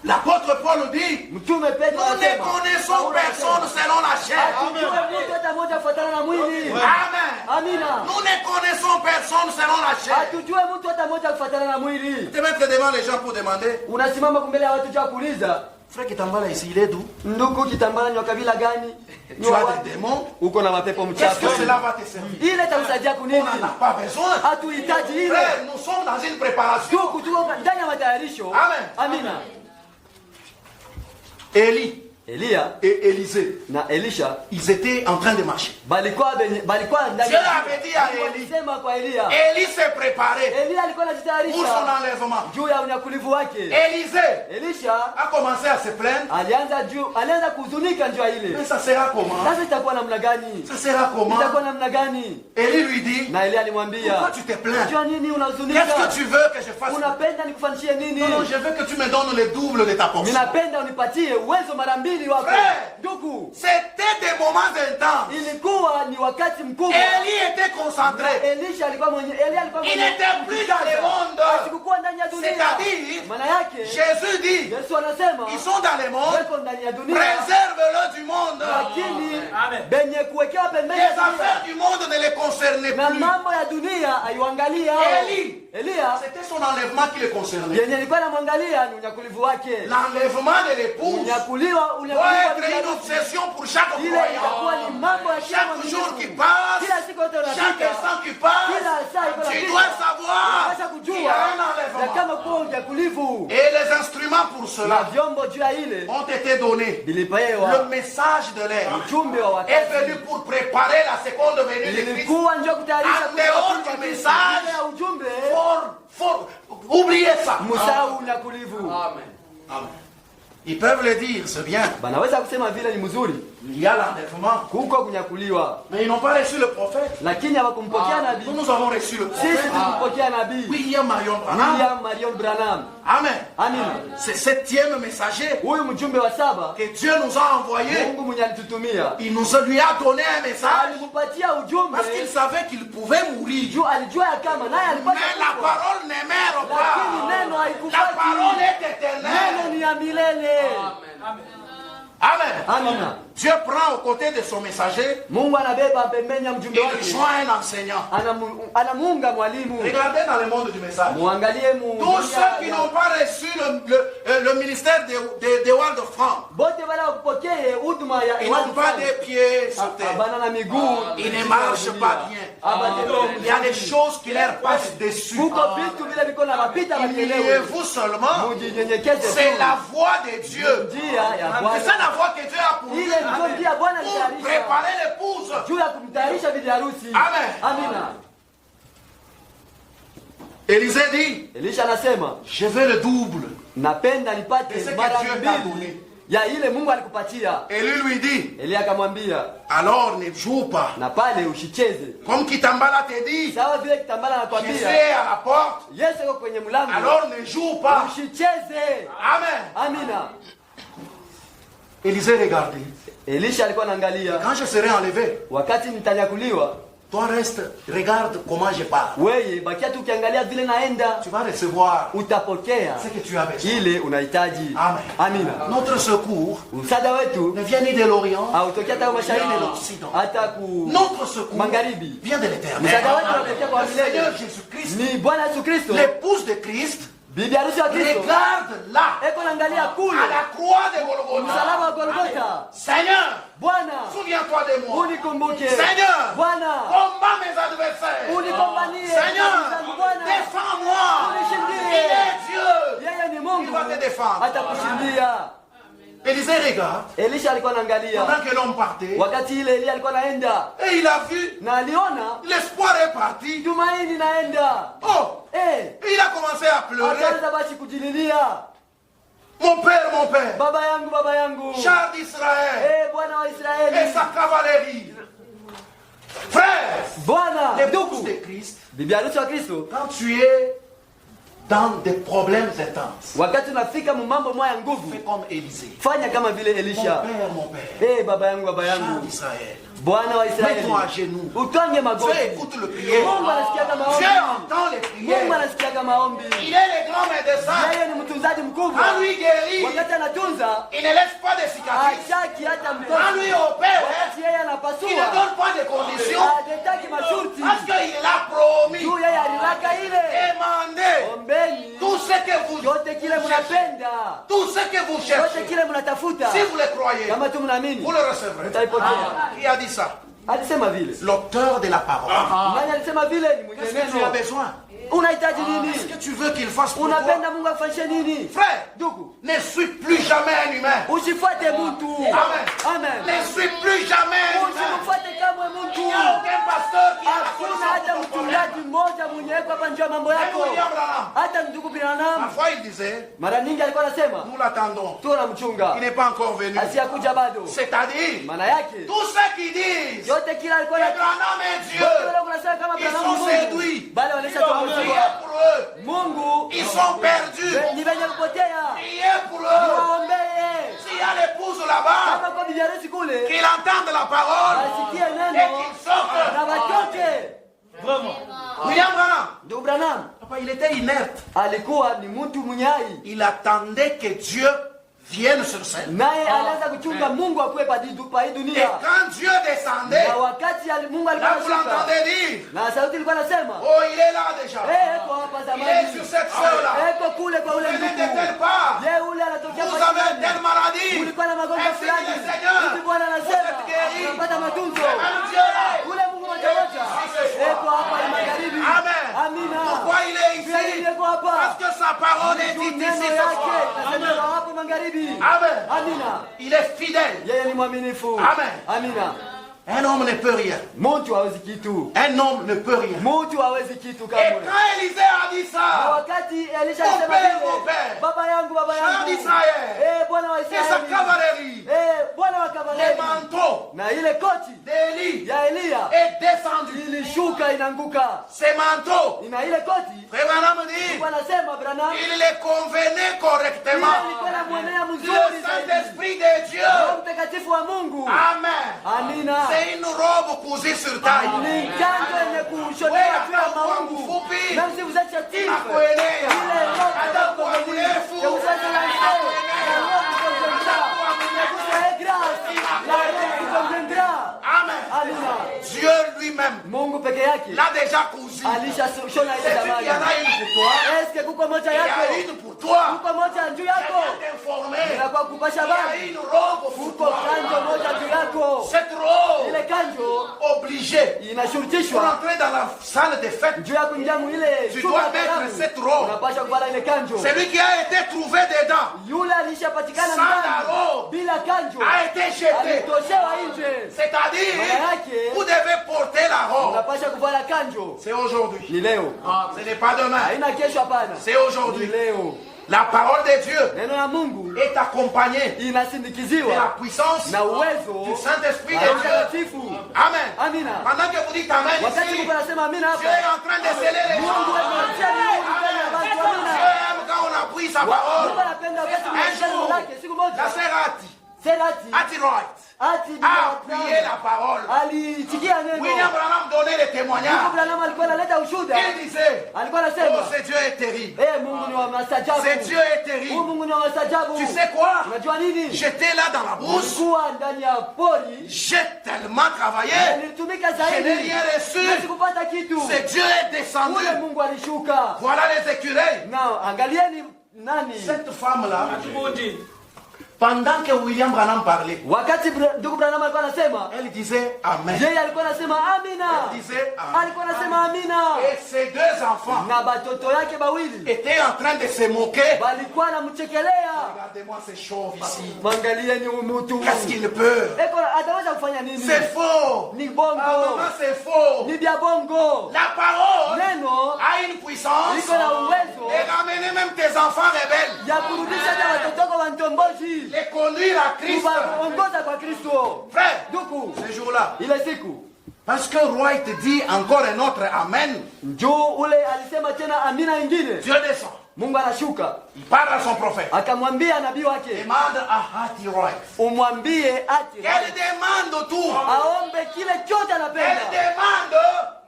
l'apôtre Paul dit, nous ne connaissons personne selon la chair. Amen. Amina. Nous ne connaissons personne selon la chair. Hatujue mtu hata mmoja kufuatana na mwili. Te mettre devant les gens pour demander. Unasimama mbele ya watu kuuliza. Frère Kitambala ici, il est d'où? Ndugu Kitambala ni wa kabila gani? Tu as des démons? Uko na mapepo Qu'est-ce mchafu. que cela va te servir? Ile itakusaidia kunini? On n'en a pas besoin. Hatuhitaji ile. Frère, nous sommes dans une préparation. Tuko ndani ya matayarisho. Amen. Amina. Élie Elia et Élisée, na Elisha ils étaient en train de marcher. balikuwa ndani. Dieu avait dit à Élie. Sema kwa Elia. Élie s'est préparé Elia alikuwa pour son anajitayarisha enlèvement. juu ya unyakulivu wake. Élisée Elisha a commencé à se plaindre. alianza kuhuzunika njoo ile. Mais ça sera comment? Sasa itakuwa namna gani? Ça sera comment? Itakuwa namna gani? Élie lui dit, Na Elia alimwambia, pourquoi tu te plains? "Jua nini unahuzunika? Qu'est-ce que tu veux que je fasse? Unapenda nikufanyishie nini?" Non, non, je veux que tu me donnes le double de ta portion. Ninapenda unipatie uwezo mara mbili wako. Frère. Ndugu, C'était des moments intenses. ilikuwa ni wakati mkubwa. Élie était concentré. Elisha alikuwa Elia alikuwa Il n'était plus dans le monde. Asikukuwa ndani ya dunia. C'est-à-dire, Maana yake Jésus dit, Yesu anasema ils sont dans le monde, wako ndani ya dunia. préserve-le du monde. Lakini benye kuwekewa pembeni ya Les dunia affaires du monde ne les concernaient na plus. mambo ya dunia aiangalia. Elia C'était son enlèvement qui le concernait. yenye alikuwa anamwangalia ni unyakulivu wake. L'enlèvement de l'épouse Unyakuliwa doit être une obsession pour chaque ile itakuwa croyant. ni mambo ya kila Chaque jour qui mwaminifu. passe, Kila siku yote chaque unapita. instant qui passe, Kila saa iko tu inapita. dois savoir Unapaswa qu'il y kujua a un na enlèvement. kama kuwa unyakulivu Et les instruments pour na cela vyombo juu ya ile ont été donnés. Le vilipewa. message de l'air Ujumbe wa est wakati venu pour préparer la seconde venue de Christ. ilikuwa ndio kutayarisha En dehors du message, ya ujumbe. Oubliez ça. Musau unyakulivu. Amen. Ils peuvent le dire, c'est bien. Banaweza kusema vile ni mzuri. Il y a l'enlèvement. Kuko kunyakuliwa. Mais ils n'ont pas reçu le prophète. Lakini hawakumpokea nabii. Nous avons reçu le Sisi prophète. tulimpokea nabii. William Marion Branham. William Marion Branham. Amen. Amina. C'est le 7e messager Huyu mjumbe wa saba que Dieu nous a envoyé. Mungu mwenye alitutumia. Il nous lui a donné un message Alimpatia ujumbe parce qu'il savait qu'il pouvait mourir. juu alijua ya kama naye alikuwa Mais la parole ne meurt lakini pas. neno La haikufaki. parole est Neno éternelle. ni ya milele. Amen. Amina. Dieu prend aux côtés de son messager, Mungu anabeba pembeni ya mjumbe il wake. joint un enseignant. Anamuunga mwalimu. Regardez dans le monde du message. Muangalie Mungu. Tous ceux qui n'ont pas reçu le ministère de Wald of France, bote wale wakupokee huduma ya ils n'ont pas des pieds sur terre. abana na miguu. Ils ne marchent pas bien. Il y a des choses qui leur passent dessus. Kuko vitu vile viko na mapita Humiliez-vous seulement. mujinyenyekeze. C'est la voix de Dieu. Njia ya C'est ça Bwana. la voix que Dieu a pour nous. Ile ndio njia Bwana Pour alitayarisha préparer l'épouse. juu ya kumtayarisha bibi harusi. Amen. Amina. Élisée dit, Elisha anasema, je veux le double. napenda C'est nipate ce que mara Dieu t'a mbili donné. ya ile Mungu alikupatia. Et lui dit, Elia akamwambia, alors ne joue pas. na pale usicheze. Comme Kitambala te dit, Sawa vile Kitambala je anakwambia, suis à la porte, Yesu yuko kwenye mlango. alors ne joue pas. Usicheze. Amen. Amina. Élisée regardait. Elisha alikuwa anaangalia, Quand je serai enlevé, wakati nitanyakuliwa, toi reste, regarde comment je parle. wewe bakia tu ukiangalia vile naenda, Tu vas recevoir utapokea ce que tu as besoin. ile unahitaji. Amen. Amina. Notre secours Msaada wetu ne vient ni de l'Orient, hautokea hata mashariki ni de l'Occident. hata ku Notre secours magharibi. vient de l'éternel. Msaada wetu unatokea kwa Le Seigneur milele. Jésus-Christ, Ni Bwana Yesu Kristo, l'épouse de Christ, bibi harusi wa Kristo. regarde là, Eko naangalia à kule la croix de Golgotha. msalaba wa Golgotha. Seigneur, Bwana, souviens-toi de moi. unikumbuke. Seigneur, Bwana, combat mes adversaires. unigombanie. Seigneur, Bwana, défends-moi. unishindie. Il est Dieu. Yeye ni Il Mungu, va te défendre. atakushindia. Élisée regarde, Elisha alikuwa anaangalia pendant que l'homme partait, wakati ile Elia alikuwa anaenda et il a vu, na aliona l'espoir est parti. tumaini naenda. Oh, il a commencé à pleurer. Akaanza basi kujililia, Mon père, baba yangu, char d'Israël Bwana wa et Israeli, sa cavalerie. Frère, Bwana l'épouse ndugu, de Christ, bibi harusi wa Kristo, quand tu es dans des problèmes intenses, wakati unafika mambo moya nguvu, fais comme Élisée. fanya kama vile Elisha. Mon père, Baba yangu, baba Chant yangu, d'Israël, Bwana wa Israeli, mets-toi à genoux. utwange magoti. Dieu écoute le prière. Mungu anasikia maombi. Dieu entend les Mungu prières. anasikia maombi. Il est le grand médecin. Yeye ni mtunzaji mkubwa. Quand lui guérit, Wakati anatunza, il ne laisse pas de cicatrices. hachaki hata Quand mkono. lui opère, Wakati yeye il ne anapasua, donne pas de conditions. hataki masharti. Parce qu'il l'a promis. Juu yeye alilaka ile. Demandez Ombeni tout ce que vous yote kile mnapenda, tout ce que vous yote cherchez. kile mnatafuta. Si vous le croyez, Kama tu mnaamini, vous le recevrez. mtaipokea. Qui a dit ça? Alisema vile. L'auteur de la parole. Nani alisema vile? Ni mwenye Qu'est-ce que tu as neno. besoin? Unahitaji nini? Qu'est-ce que tu veux qu'il fasse pour toi? Unapenda Mungu afanye nini? Frère, Ndugu, ne suis plus jamais un humain. usifuate mtu. Amen. Amen. Ne suis plus jamais un humain. Usimfuate kamwe mtu. Il n'y a aucun pasteur qui a la Hakuna solution hata pour ton problème. mchungaji mmoja mwenye yuko hapa njoo mambo Même yako. William Branham. Hata ndugu Branham Parfois il disait, mara nyingi alikuwa anasema nous l'attendons. tunamchunga, Il n'est pas encore venu. asiyakuja bado. C'est-à-dire, Maana yake tous ceux qui disent yote kila alikuwa que na Branham est Dieu, wote wanasema kama ils Branham sont ni séduits. Mungu, bali wanaisha Priez toka pour eux. Mungu. Ils sont perdus. Ni wenye kupotea. Priez pour eux. Waombee. S'il y a l'épouse là-bas, Kama kwa bibi harusi kule, qu'il entende la parole asikie et neno qu'il sorte. na watoke. William Branham, Ndugu Branham papa, il était inerte. alikuwa ni mtu mwenye hai, Il attendait que Dieu vienne sur scène. naye alianza kuchunga Mungu akuwe pa hii Et dunia. quand Dieu descendait, Na wakati Mungu alikuwa là vous anashuka, l'entendez dire, na sauti ilikuwa nasema, oh il est là déjà. eko hapa Il est sur zamani, cette soeur-là. eko kule kwa Vous ule venez ndugu. de telle part. Je ule anatokea Vous kwa avez fulani. telle maladie. Ulikuwa na magonjwa Ainsi dit fulani. le Seigneur. Hivi Bwana anasema, Vous êtes guéri. unapata matunzo. Même Dieu là. Ule Mungu moja moja. Eko hapa ni magharibi. Amen. Amina. Pourquoi il est Kwa nini ici? eko hapa? Parce que sa parole est Juu dite neno ici ce yake soir. nasema hapo magharibi. Amen. Amina. Il est fidèle. Yeye ni mwaminifu. Amen. Amina. Un homme ne peut rien. Mtu hawezi kitu. Un homme ne peut rien. Mtu hawezi kitu Et kamwe. quand Élisée a dit Na ça, wakati Elisha Mon alisema père, vile, mon père. baba yangu, baba Chant yangu, d'Israël, Bwana wa et sa Israeli, cavalerie, Bwana wa les kavaleni, manteaux na ile koti d'Élie ya Eliya est descendu. ilishuka inaanguka, Ces manteaux, na ile koti Frère Branham dit, Bwana anasema Branham, il les convenait ile correctement. ilikuwa na mwenea Le mzuri zaidi. Saint-Esprit de Dieu. Roho Mtakatifu wa Mungu. Amen. Amina. C'est une robe cousue sur taille. Ni kanzo yenye kushonewa juu ya maungu. Fupi. Même si vous êtes chétif, Nakuelewa. ile roho Hata kidogo kuwa zaidi. mrefu. Que vous soyez lancé, la roho vous conviendra. Que vous soyez grâce, la roho vous conviendra. Amen. Amina. Dieu lui-même Mungu peke yake l'a déjà cousu. alishashona ile C'est-tu qu'il y en zamani. a une pour toi? Est-ce que kuko moja Il y yako? a une pour toi. Kuko moja juu Je yako? viens t'informer. Inakuwa kupasha Il y a habari. une robe pour Kuko toi. kanjo moja juu yako. Cette robe Ile kanjo obligée pour inashurutishwa entrer dans la salle des fêtes. juu ya kuingia mu ile Tu chumba dois ya mettre karamu. cette robe. Unapasha kuvala ile kanjo. Celui qui a été trouvé dedans Yule alishapatikana Sans ndani la robe. bila kanjo a été jeté. alitoshewa nje. C'est-à-dire, Maana yake vous devez porter la robe. unapasha kuvala kanjo. C'est aujourd'hui. Ni leo, Ce n'est pas demain. haina kesho, hapana. C'est Ni aujourd'hui. leo. La parole de Dieu Neno la Mungu est accompagnée de inasindikiziwa la puissance na uwezo du Saint-Esprit wa de Roho Dieu. Mtakatifu. Amen. Amina. Pendant que vous dites Amen Wakati ici, Mungu anasema amina Dieu hapa, est en train de sceller les Mungu gens. anatia mihuri ndani ya watu. Dieu Amina. aime quand on appuie sa Mungu parole. anapenda wakati Un mnashika neno jour, lake. Siku moja la sœur Serati Ati Wright ati a appuyé la parole. alitikia neno. William Branham donnait les témoignages. Mungu Branham alikuwa analeta ushuhuda. Il disait, Alikuwa oh, anasema, ce Dieu est terrible. Mungu ni wa maajabu. Ce Dieu est Huyu terrible. Mungu ni wa maajabu. Tu sais quoi? Unajua nini? J'étais là dans la brousse. Nilikuwa ndani ya pori. J'ai tellement travaillé. Nilitumika Je n'ai zaidi. rien reçu. Sikupata kitu. Ce Dieu est descendu. Ule Mungu alishuka. Voilà les écureuils. Na angalieni nani? Cette femme-là, pendant que William Branham parlait, Wakati ndugu Branham alikuwa anasema, elle disait Amen. yeye alikuwa anasema amina. Elle disait Amen. Alikuwa anasema amina. Et ses deux enfants Na batoto yake bawili étaient en train de se moquer. walikuwa anamchekelea. Regardez-moi ces chauves ici. Mwangalieni huyu mtu. Qu'est-ce qu'il peut? Eko ataweza kufanya nini? C'est faux. Ni Ah, bongo. maman, c'est faux. Ni bia bongo. La parole Neno a une puissance liko na uwezo et ramener même tes enfants rebelles. ya kurudisha hata watoto wako wantombozi. Les conduire à Christ. Kuwaongoza kwa Kristo. Frère, Duku, ce jour-là, ile siku parce que Wright dit encore un autre Amen, njoo ule alisema tena amina ingine. Dieu descend. Mungu anashuka. Il parle à son prophète. Akamwambia nabii wake. Demande à Hatiroix. Umwambie ati. Elle demande tout. Aombe kile chote anapenda. Elle demande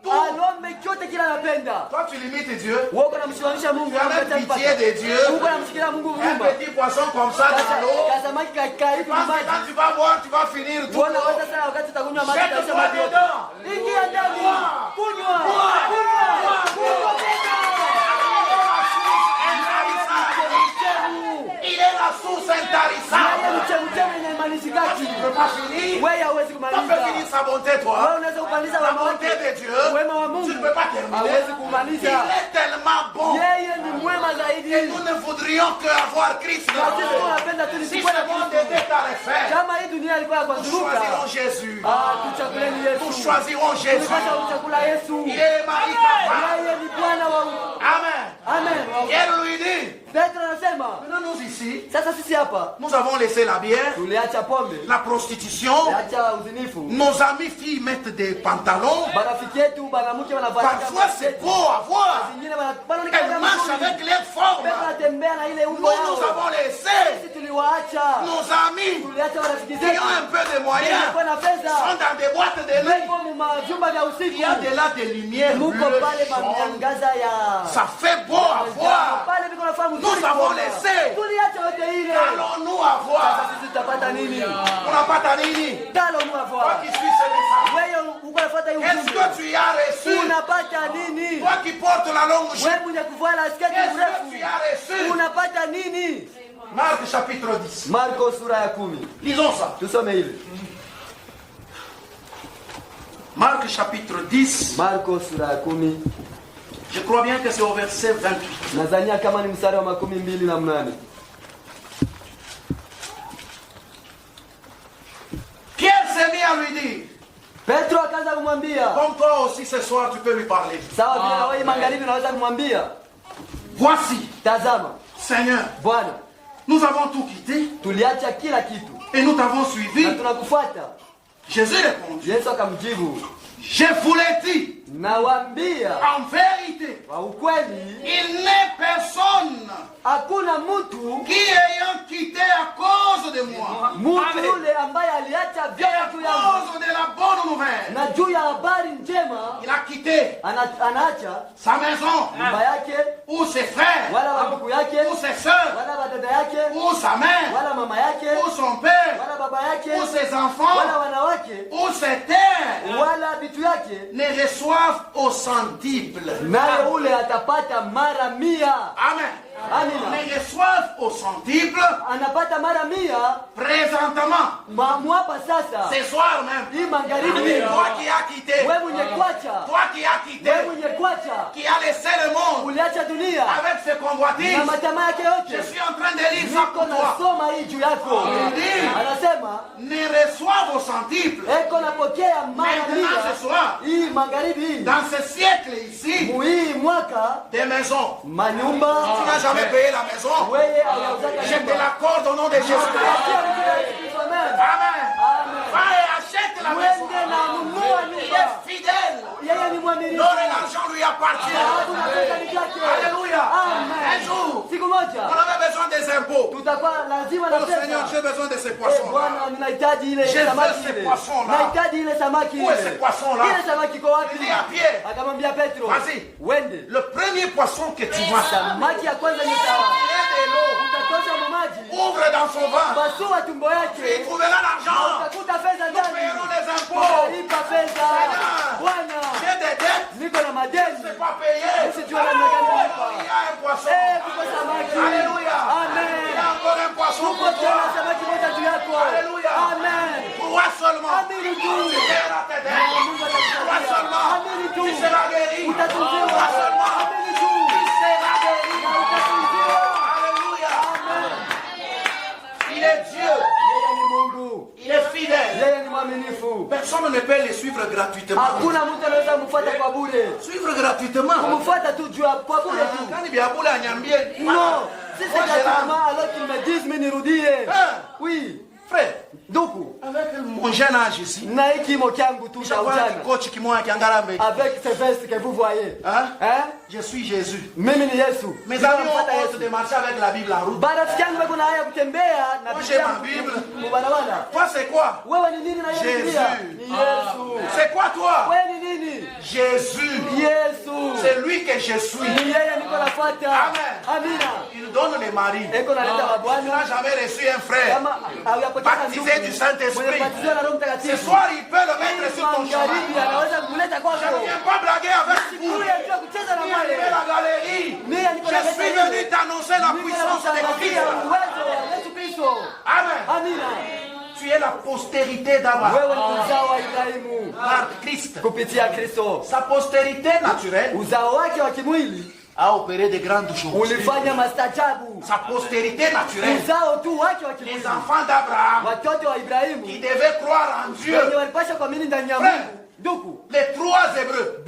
tout. Aombe chote kile anapenda. Toi tu limites Dieu. Wewe unamshikanisha Mungu. Tu as même pitié de Dieu. Mungu anamshikilia Mungu Un huruma. petit poisson comme ça dans l'eau. Kasamaki karibu Quand maji. tu vas boire, tu vas finir tout. Unaona sasa wakati utakunywa maji Jette-toi maji. dedans. Ingia ndani. Kunywa. Il est la source intarissable. Tu ne peux pas finir. Tu peux finir sa bonté, toi. La bonté de Dieu, tu ne peux pas terminer. Il est tellement bon. Et nous ne voudrions qu'avoir Christ. Si ce monde était à refaire, nous choisirons Jésus. Nous choisirons Jésus. Il est Marie Kappa. Amen. Elle lui dit, maintenant nous ici, nous avons laissé la bière, la prostitution. Nos amis filles mettent des pantalons. Parfois c'est beau à voir. Elles marchent avec les formes. Nous avons laissé nos amis qui ont un peu de moyens sont dans des boîtes de nuit. Il y a de là des lumières bleues, jaunes. Ça fait beau à voir. Nous avons laissé. Qu'allons-nous avoir? On n'a pas ta nini. Toi qui suis ce message. Est-ce que tu y as reçu? Toi qui portes la longue jupe. Est-ce que tu as reçu? Marc chapitre 10. Lisons ça. Marc chapitre 10. Je crois bien que c'est au verset 28. Pierre s'est mis à lui dire. Petro akaanza kumwambia. Comme toi aussi ce soir tu peux lui parler. Sawa vile na wewe magharibi unaweza kumwambia. Voici. Tazama. Seigneur. Bwana. Nous avons tout quitté. Tuliacha kila kitu. Et nous t'avons suivi. Na tunakufuata. Jésus répondit. Yesu akamjibu. Je vous l'ai dit. Nawaambia. En vérité. Kwa ukweli. Il n'est personne. Hakuna mtu qui ayant quitté à cause de moi. Mtu yule ambaye aliacha vyote juu ya cause de la bonne nouvelle. Na juu ya habari njema. Il a quitté. Anaacha sa maison. Nyumba yake. Ou ses frères. Wala wandugu yake. Ou ses sœurs. Wala dada yake. Ou sa mère. Wala mama yake. Ou son père. Wala baba yake. Ou ses enfants. Wala wanawake. Ou ses terres. Wala vitu yake. Ne reçoivent au centuple. Naye ule atapata mara 100. Amen. Amina. Ne reçoivent au centuple. Anapata mara 100 présentement. Mwapa sasa. Ce soir même. Hii magharibi. Toi qui as quitté. Wewe mwenye kuacha. Toi qui as quitté. Wewe mwenye kuacha. Qui a laissé le monde. Uliacha dunia. Avec ses convoitises. Na matamaa yake yote. Je suis en train de lire ça pour toi. Nasoma hii juu yako. Anasema ne reçoivent au centuple. Eko napokea mara 100. Ce soir. Hii magharibi. Dans ce siècle ici. Hii mwaka. Des maisons. Manyumba. Tu n'as jamais payé la maison. Je te l'accorde au nom de Jésus. Amen. Va et achète la maison. Il est fidèle. Donne l'argent lui appartient. Alléluia. Un jour, on avait besoin des impôts. Oh Seigneur, j'ai besoin de ces poissons-là. J'ai besoin de ces poissons-là. Où est ces poissons-là? Il dit à Pierre, vas-y. Le premier poisson que tu vois, ouvre dans son ventre. Il trouvera l'argent. Nous payerons les impôts. Seigneur, j'ai des dettes. Je ne sais pas payer. Il y a un poisson. Alléluia. Il y a encore un poisson pour toi. Alléluia. Crois seulement. Tu paieras tes dettes. Crois seulement. Tu seras guéri. Crois seulement. Tu seras guéri. Il est Dieu. Il est fidèle. Personne ne peut les suivre gratuitement. Suivre gratuitement. Non. Si c'est gratuitement, alors qu'ils me disent, mais nirudie. Oui. Frère. Ndugu, avec mon jeune âge ici, na hiki kimo kyangu tu cha ujana, coach kimoya kiangalambe, avec ces vestes que vous voyez, je suis Jésus. Mimi ni Yesu. Mes amis ont honte de marcher avec la Bible en route. Barafiki yangu wako na haya kutembea na Moi j'ai ma Bible. Mubarabara. Toi c'est quoi? Wewe ni nini na Yesu? Jésus. Ni Yesu. C'est quoi toi? Wewe ni nini? Jésus. Yesu. C'est lui que je suis. Ni yeye niko nafuata. Amen. Amina. Il donne les maris. Eko naleta Tu mabwana. n'as jamais reçu un frère Kama hawapokea baptisé du Saint-Esprit. Baptisé na Roho Ce Mtakatifu. soir il peut le mettre sur ton chemin. Magharibi anaweza kumleta kwako. Je ne viens pas blaguer avec vous. Huyu anajua kucheza na Ni wale. animer la galerie. Je suis venu t'annoncer la puissance de Christ. Uwezo wa Yesu Kristo. Amen. Amina. Tu es la postérité d'Abraham. Wewe ni uzao wa Ibrahimu Par Christ. kupitia Kristo. Sa postérité naturelle Uzao wake wa kimwili a opéré de grandes choses. ulifanya mastajabu. Sa postérité naturelle, Uzao tu wake wa les kimwili, enfants d'Abraham watoto wa Ibrahimu qui devaient croire en Dieu, wenye walipasha kuamini ndani ya Mungu. Ndugu, les trois Hébreux,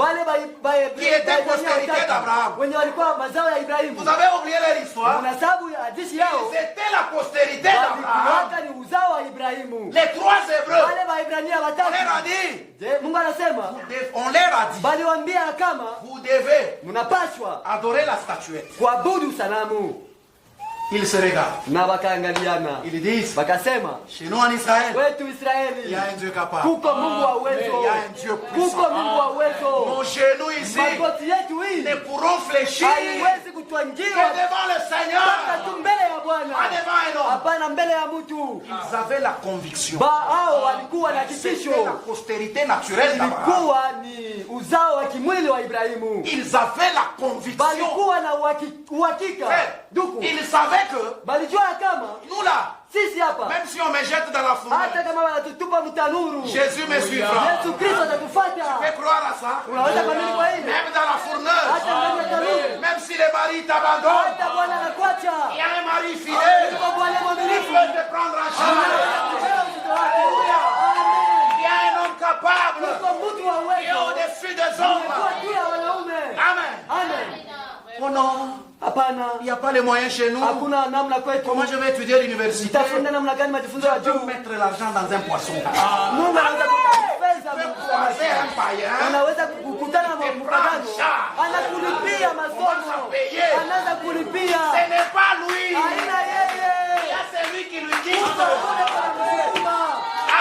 qui étaient postérité d'Abraham. wenye walikuwa mazao ya Ibrahimu. Vous avez oublié leur histoire? Unasabu hadithi yao, C'était la postérité d'Abraham. walikuwa ni uzao wa Ibrahimu. Les trois Hébreux, Wale Waibrania on watatu, leur a dit, je, Mungu anasema on leur a dit, baliwaambia kama vous devez mnapashwa adorer la statuette. kuabudu sanamu, Ils se regardent. na wakaangaliana Ils disent, wakasema, chez nous en Israël, wetu il y Israeli a un Dieu capable. kuko Mungu wa Il uwezo, y a un Dieu kuko puissant. Mungu wa uwezo. Nos genoux ici Magoti yetu hii ne pourront fléchir haiwezi que kutwangiwa devant le Seigneur, mpaka tu mbele ya pas Bwana, devant un homme. hapana mbele ya mtu. Ils avaient la conviction. Hao walikuwa na C'était hakikisho, la postérité naturelle d'Abraham. ilikuwa ni uzao wa kimwili wa Ibrahimu, Ils avaient la conviction. balikuwa na uhakika. Frère, Ndugu, ils savaient que balijua kama nous là, sisi hapa, même si on me jette dans la fournaise, hata kama wanatutupa mtanuru, Jésus me suivra. Yesu Kristo atatufuata. Tu peux croire à ça? Unaweza kuamini kwa hili? Même dans la fourneuse, Hata ndani ya tanuru, même si les maris t'abandonnent, hata Bwana anakuacha, il y a un mari fidèle kwa Bwana qui mwaminifu, peut te prendre en charge. Il y a un homme capable kwa mtu wa qui est uwezo, au-dessus des hommes. kwa juu ya wanaume. Amen. Amen. Oh non, Hapana, il n'y a pas les moyens chez nous. hakuna namna kwetu. Comment je vais étudier à l'université? Tafunda namna gani majifunzo ya Je peux juu? mettre l'argent dans un poisson. Mungu anaweza kukupeza Je peux croiser un païen. anaweza kukutana na mpagano, anakulipia masomo, anaweza kulipia. Ce n'est pas lui. Haina yeye. Il y a celui qui lui dit.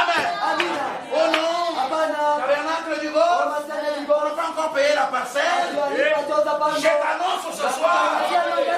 Amen. Amina. Oh non. Hapana. Tabernacle du Gaulle. On n'a pas encore payé la parcelle. Je t'annonce ce soir.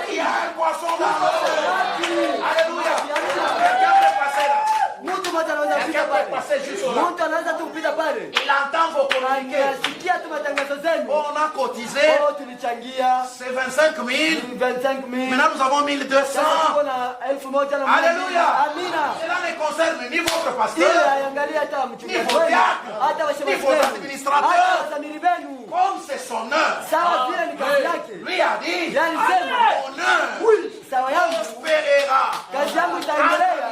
Il y a un poisson dans l'eau. Alléluia. Quelqu'un peut passer là. Mtu mmoja anaweza kupita Quelqu'un peut pale. passer juste là. Mtu anaweza tu kupita pale. Il entend vos communiqués. Anasikia tu matangazo zenu. On a cotisé. Oh, tulichangia C'est 25 000. 25,000. Maintenant nous avons 1200. Sasa tuko na 1,000 na Alléluia. Amina. Cela ne concerne ni votre Ile pasteur, haiangalia hata ni mchungaji vos wenu, diacres, hata ni washemasi vos wenu, administrateurs. hata wasamiri wenu. comme c'est son heure. Sawa vile ni kazi yake. Lui a dit, Yaani sema, mon heure sawa yangu, prospérera. kazi yangu itaendelea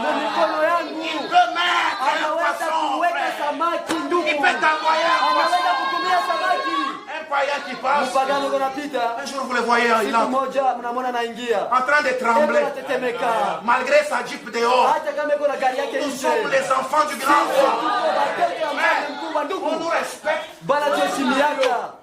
na mikono yangu. Il peut mettre un Anaweza poisson, kuweka frère. samaki ndugu. Il peut t'envoyer un Anaweza poisson. kutumia samaki. Un païen qui passe. Mpagano kunapita. Un jour vous le voyez, il Siku est moja mnamwona anaingia. en train de Eko trembler. anatetemeka. Malgré sa jeep dehors. Hata kama iko na gari yake Nous nje. sommes les enfants du grand roi. Tuko watoto wa mfalme mkubwa On ndugu. nous respecte. Bwana tuheshimiana.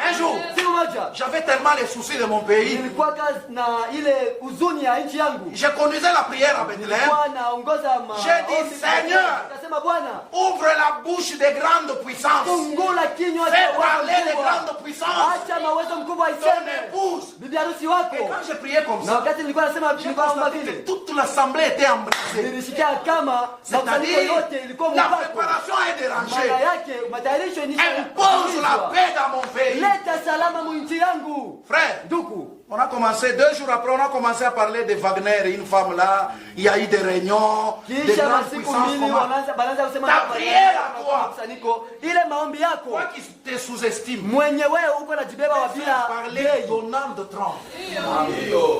Un jour, Siku moja j'avais tellement les soucis de mon pays. nilikuwa na ile huzuni ya nchi yangu. Je conduisais la prière à Bethléem. Nilikuwa naongoza J'ai dit, Seigneur, Akasema Bwana, ouvre la bouche des grandes puissances. fungula kinywa Fais cha parler les mkubwa. grandes puissances. Acha mawezo mkubwa Ton iseme. épouse. Bibi harusi Et wako. quand j'ai prié comme Na ça, wakati nilikuwa nasema j'ai nilikuwa naomba constaté vile. que toute l'assemblée était embrasée. Nilisikia kama makusanyiko C'est-à-dire, yote ilikuwa la mpako. préparation est dérangée. Maana yake matayarisho Impose la paix dans mon pays. Leta salama mu nchi yangu. Frère, Ndugu, on a commencé, 2 jours après, on a commencé à parler de Wagner, une femme là. Il y a eu des réunions, des kisha grandes masiku puissances. mbili Comment? wanaanza kusema Ta prière à toi. mkusanyiko ile maombi yako Toi qui te sous-estimes. mwenye wewe uko na jibeba wa bila Parler bei. Donald Trump.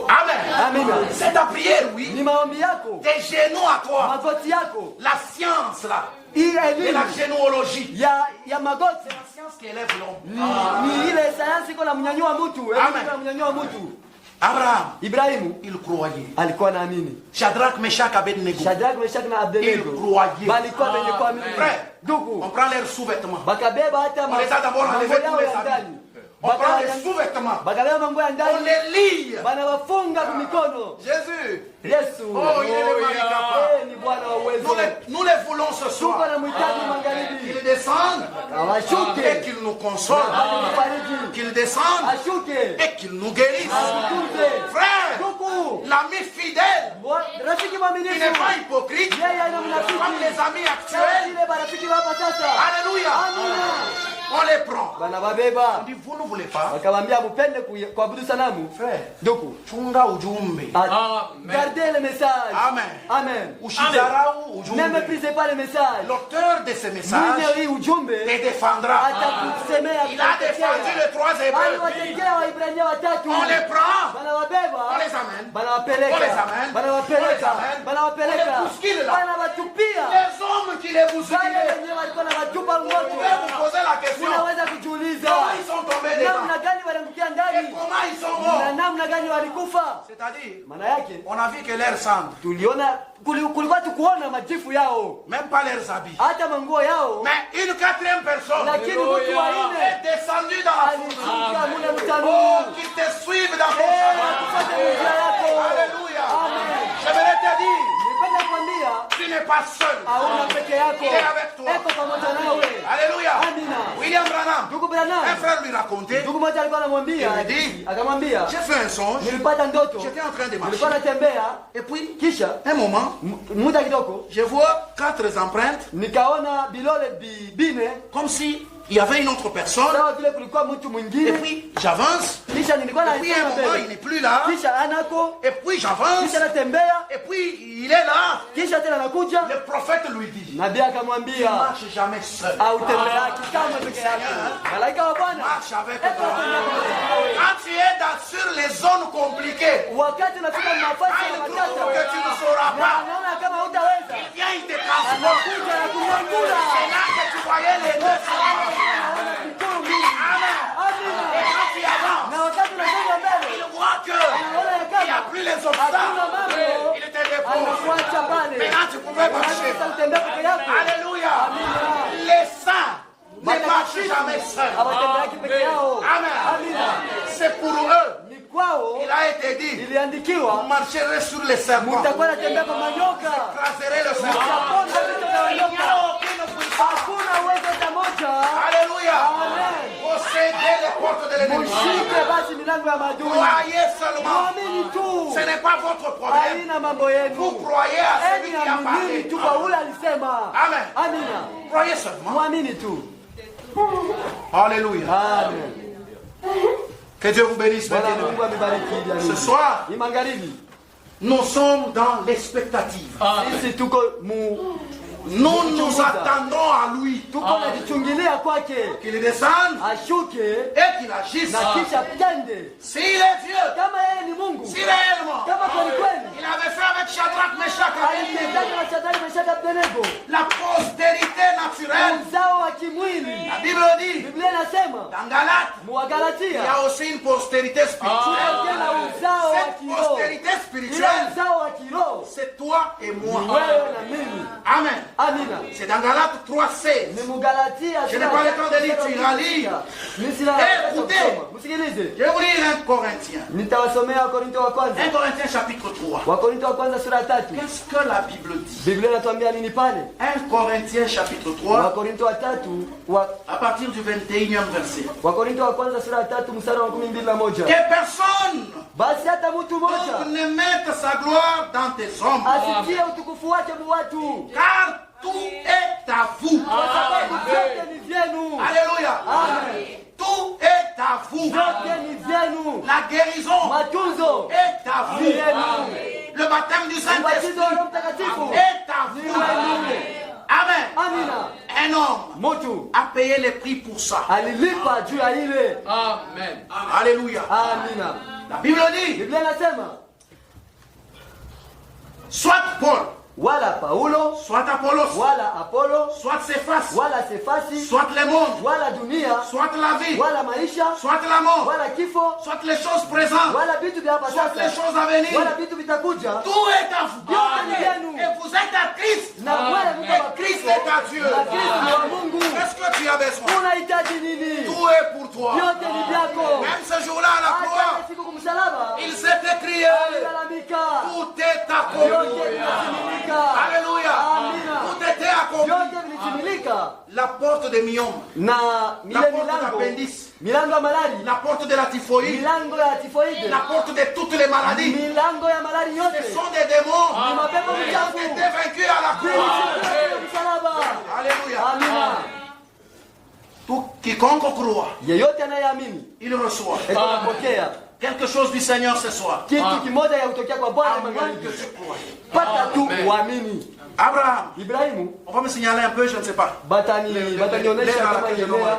Amen. Amina. C'est ta prière, oui. Ni maombi yako, Tes genoux à toi. magoti yako, La science là. hii Et la elimu généalogie. ya magoti La science qui élève l'homme. ni ile sayansi iko na mnyanyua mtu, elimu Amen. iko na mnyanyua mtu. Abraham, Ibrahimu il croyait. alikuwa naamini. Shadrach, Meshach, Abednego, Shadrach, Meshach na Abednego ils croyaient. balikuwa wenye kuamini. Frère, Ndugu, on prend leurs sous-vêtements. bakabeba hata On les a d'abord enlevés tous yao les ya habits. ndani. On prend les sous-vêtements. Bakabeba mambo ya On ndani. les lie. Banawafunga kwa mikono. Jésus. Yesu. Oh, il est le mari capable. Ni Bwana wa uwezo. Nous les voulons ce Tuko soir. na mhitaji magharibi. Qu'ils descendent et Awashuke. qu'ils nous consolent. Fariji. Qu'ils descendent Ashuke. et qu'ils nous guérissent. Tutunze. Frère, Ndugu. l'ami fidèle, Rafiki qui mwaminifu. n'est pas hypocrite, Yeye ana mnafiki. comme les amis Sawa actuels. vile marafiki wa hapa sasa. Alléluia. Amina. On les prend. On Banababeba. dit, vous ne voulez pas. Wakamwambia mupende kuabudu sanamu. Frère, Ndugu. chunga ujumbe. Gardez le message. Amen. Amen. Ushizarau Ne ujumbe. méprisez pas le message. L'auteur de ce Mwenye message hii ujumbe te défendra. atakusemea. Il a défendu les trois Hébreux. Aliwatetea Waibrania watatu. On les prend. Banawabeba. On les amène. Banawapeleka. On les amène. Banawapeleka. On les amène. Banawapeleka. On les bouscule là. Banawatupia. Les hommes qui les Wale bousculent. wenyewe walikuwa na watupa Vous moto. pouvez vous poser la question. Unaweza kujiuliza Comment ils sont tombés dedans? namna gani waliangukia Et ndani comment ils sont na morts? namna gani walikufa. C'est-à-dire, Maana yake on a vu que leurs cendres, tuliona kulikuwa tukuona majifu yao même pas leurs habits, hata manguo yao, mais une quatrième personne lakini mtu wa nne est descendue dans la foule. alishuka mule Oh, mtanuu. qu'ils te suivent dans ton chemin. Kufuata njia yako. Alléluia. Amen. J'aimerais te dire, Nipende kuambia tu n'es pas seul. hauna peke yako, Il est avec toi. eko pamoja nawe. Alléluia. Amina. William Branham, Ndugu un Branham, frère lui racontait, ndugu mmoja alikuwa anamwambia, Il me dit, akamwambia j'ai fait un songe, nilipata ndoto, j'étais en train de marcher. nilikuwa natembea, Et puis, kisha un moment, muda kidogo je vois 4 empreintes, nikaona bilole bine comme si il y avait une autre personne. sawa vile kulikuwa mtu Et mwingine. puis, j'avance. Kisha nilikuwa Et puis, à un nasema moment, il mbele, n'est plus là. kisha anako, Et puis, j'avance. kisha natembea, Et puis, il est là. kisha tena nakuja. Le prophète lui dit, Nabii ne akamwambia marche jamais seul. autembeaki kamwe peke yako, malaika wa Bwana Marche avec eko toi. pamoja nawe. Quand tu es sur les zones compliquées, Wakati unafika quand nafasi ya il trouve matata que tu ne sauras na pas, anaona kama hutaweza, il vient, il te casse. anakuja na kunyangula. C'est là que tu voyais les deux. Mikono mingi. Amen. Amina. Et quand tu avances, Na wakati unasonga mbele, il voit que anaona ya il n'y a kama plus les hakuna obstacles. mambo, Il était dépôt. anakuacha pale. Maintenant, tu pouvais marcher. Sasa utembea peke yako. Alléluia. Les saints ne marchent jamais seuls. Hawatembeaki peke yao. Amen. Amina. C'est pour eux. Ni kwao Il a été dit, vous iliandikiwa, marcherez sur les serpents. mtakuwa natembea kwa manyoka, Tracerez le serpent. mtaponda vitu vya Il n'y manyoka. a aucune puissance. Hakuna uwezo hata moja. Alléluia. Amen. Possédez les portes de l'ennemi. Mshike basi milango ya maadui. Croyez seulement. Mwamini tu. Ce n'est pas votre problème. Haina mambo Vous yenu. croyez à celui Eni qui a aminini parlé. tu kwa ule alisema. Amen. Amina. Croyez seulement. Mwamini tu. Alléluia. Amen. Que Dieu vous bénisse Bwana maintenant. Mungu amebariki jana. Ce soir, Ni magharibi. nous sommes dans l'expectative. Sisi tuko Nous nous attendons à lui. tuko najichungilia kwake. Qu'il descende Ashuke et qu'il agisse. na kisha tende. S'il est Dieu, Kama yeye ni Mungu. si réellement, Kama kweli kweli. il avait fait avec Shadrach, Meshach et Abednego Alimtaka na Shadraka, Meshaki, Abednego. la postérité naturelle. Uzao wa kimwili. La Bible dit, Biblia inasema dans Galates, il y Mwagalatia a aussi une postérité spirituelle. tena uzao wa Cette kiroho. postérité Ile spirituelle, uzao wa kiroho c'est toi et moi. wewe na mimi. Amen. Amina. C'est dans Galates 3:16. Ni Mugalatia. Je n'ai pas le temps de lire, tu iras lire. Écoutez. Msikilize. Je vais vous lire 1 Corinthiens. Nitawasomea Wakorinto wa kwanza. 1 Corinthiens chapitre 3. Wakorinto wa kwanza sura ya 3. Qu'est-ce que la Bible dit? Biblia inatuambia nini pale? 1 Corinthiens chapitre 3, Wakorinto wa 3 à partir du 21e verset. Wakorinto wa kwanza sura ya 3 mstari wa 12. Que personne Basi hata mtu mmoja ne mette sa gloire dans tes hommes, asitie utukufu wake mu watu, car tout est à vous. kwa sababu vyote ni vyenu. Alléluia. Amen. Tout est à vous. Vyote ni vyenu. La guérison Matunzo est à ni vous. yenu. Le baptême du Ubatizo wa Saint-Esprit Roho Mtakatifu est à ni vous. wenu. Amen. Amina. Un homme Mtu a payé le prix pour ça. alilipa juu ya ile. Alléluia. Amina. La Bible dit, Biblia inasema soit Paul, wala Paulo, soit Apollos, wala Apollo, soit Cephas, wala Sefasi, soit le monde, wala dunia, soit la vie, wala maisha, soit la mort, wala kifo, soit les choses présentes, wala vitu vya hapa soit les sasa, choses à venir. wala vitu vitakuja. Tout est à vous. Yote ni vyenu. Et vous êtes à Christ. Na wale mko wa Christ Kristo, est à Dieu. na Kristo ni wa Mungu. Qu'est-ce que tu as besoin? Unahitaji nini? Tout est pour toi. Yote ni vyako. Même ce jour-là à la croix, Hata siku kumsalaba, il s'est écrié. alilalamika. Tout est accompli. Yote vilitimilika. Alléluia. Amina. Tout était accompli. Yote vilitimilika. La porte de myome, Na la ile porte milango, d'appendice, milango ya malari, la porte de la typhoïde, milango ya tifoide, la porte de toutes les maladies. milango ya malari Ce yote sont des démons ni mapepo qui mchafu. ont été vaincus à la croix. Vilishindwa msalaba. Alléluia. Amina. Tout quiconque croit, Yeyote anayeamini il reçoit anapokea quelque chose du Seigneur ce soir. kitu kimoja ya kutokea kwa Bwana À moins que magharibi. tu crois. Pata tu uamini. Abraham, Ibrahimu on va me signaler un peu, je ne sais pas. batanionyesha kama ielewa.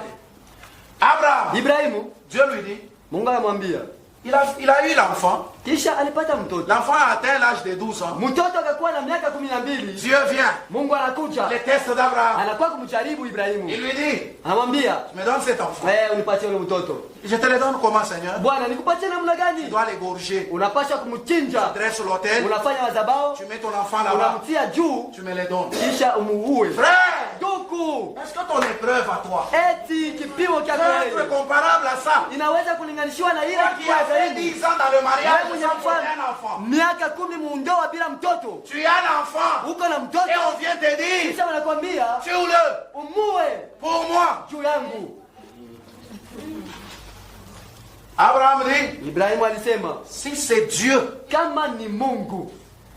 Abraham, Ibrahimu, Dieu lui dit, Mungu anamwambia, il a eu l'enfant. kisha alipata mtoto. L'enfant a atteint l'âge de 12 ans. Mtoto akakuwa na miaka 12. Dieu vient, Mungu anakuja, le test d'Abraham. anakuwa kumjaribu Il Ibrahimu. lui dit, Anamwambia, tu me donnes cet enfant. unipatie ule mtoto. Je te le donne comment, Seigneur? Bwana, nikupatie namna Tu gani? dois l'égorger. Unapaswa kumchinja. Tu dresses l'autel, Unafanya madhabahu, tu mets ton enfant là-bas, unamtia juu, tu me le donnes. kisha umuue. Frère, Ndugu, est-ce que ton épreuve à toi eti kipimo cha peut être kweli comparable à ça? inaweza kulinganishiwa na ile Toi qui as fait Ibrahimu 10 ans dans le mariage Wewe mwenye sans porter kufanya un enfant. miaka 10 muundoa bila mtoto, Tu as l'enfant uko na et mtoto, on vient te dire, kisha wanakwambia tue-le umue pour moi. juu yangu. Abraham dit, Ibrahimu alisema si c'est Dieu kama ni Mungu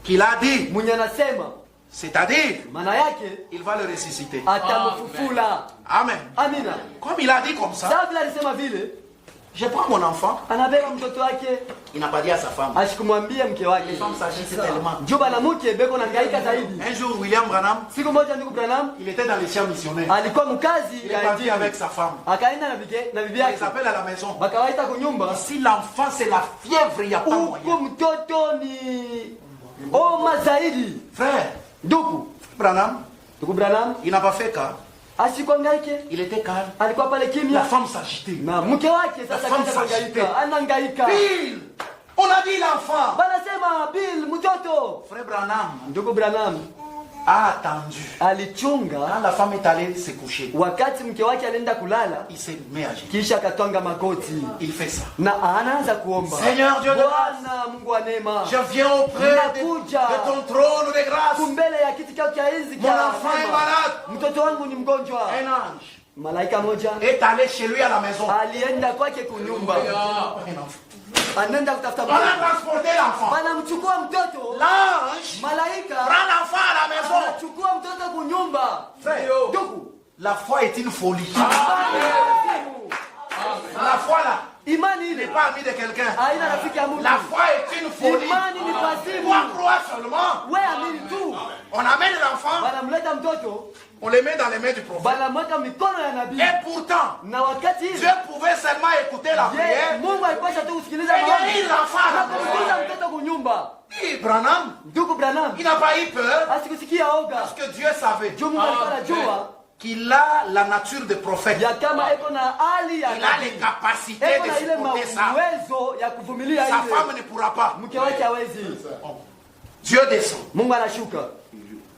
qui l'a dit, mwenye anasema, c'est-à-dire, maana yake il va le ressusciter. atamfufula. Amen. Amina. Comme il a dit comme ça, Sasa vile alisema vile, je prends mon enfant. anabeba mtoto wake, Il n'a pas dit à sa femme. asikumwambia mke Les wake. femmes s'agissent tellement. Juba na mke beko na hangaika zaidi. Un jour, William Branham, Siku moja ndugu Branham il était dans les champs missionnaires. alikuwa mkazi Il est ya parti injili, avec sa femme. akaenda na bibi Il yake, les appelle à la maison. bakawaita kunyumba. Si l'enfant c'est la fièvre, il n'y a pas Huko moyen. mtoto ni oma zaidi. Frère, Ndugu Branham, Branham il n'a pas fait cas. asikuangaike, Il était calme. alikuwa pale La kimya femme s'agitait. na mke wake. Sasa femme kisha kuangaika, s'agitait. anahangaika. Bill, on a dit l'enfant. Banasema Bill mtoto. Frère Branham Ndugu Branham a attendu. alichunga Quand la femme est allée se coucher, wakati mke wake alienda kulala, il s'est mis à agiter. kisha akatwanga magoti Il fait ça. na anaanza kuomba, Seigneur Dieu de grâce, Bwana Mungu wa neema, je viens auprès de ton trône de grâce. kumbele ya kiti chako cha enzi Mon cha enfant est neema. malade. Mtoto wangu ni mgonjwa. Un ange Malaika moja est allé chez lui à la maison. alienda kwake kunyumba, Un enfant. anaenda kutafuta On a mtoto, transporté l'enfant. anamchukua mtoto. L'ange Malaika prend l'enfant à la maison. anachukua mtoto kunyumba. Frère, Ndugu, la foi est une folie. La foi là, imani n'est ile pas amie de quelqu'un. haina rafiki ya mtu. La foi est une folie. Imani ni pasimu. Toi crois seulement. Wewe amini tu. On amène l'enfant, Wanamleta mtoto, on le met dans les mains du prophète. wanamweka mikono ya nabii, Et pourtant, na wakati hivi Dieu pouvait seulement écouter la prière. Mungu alipasha tu kusikiliza Et maombi guérir l'enfant. na kumsikiliza mtoto kunyumba. Et Branham, Ndugu Branham il n'a pas eu peur asikusikia oga, parce que Dieu savait juu Mungu alikuwa anajua qu'il a la nature de prophète. ya kama eko na hali ya Il a les nabii, capacités eko de na ile supporter ça. mawezo ya kuvumilia Sa ile. femme ne pourra pas. Mke wake hawezi. Dieu descend. Mungu anashuka,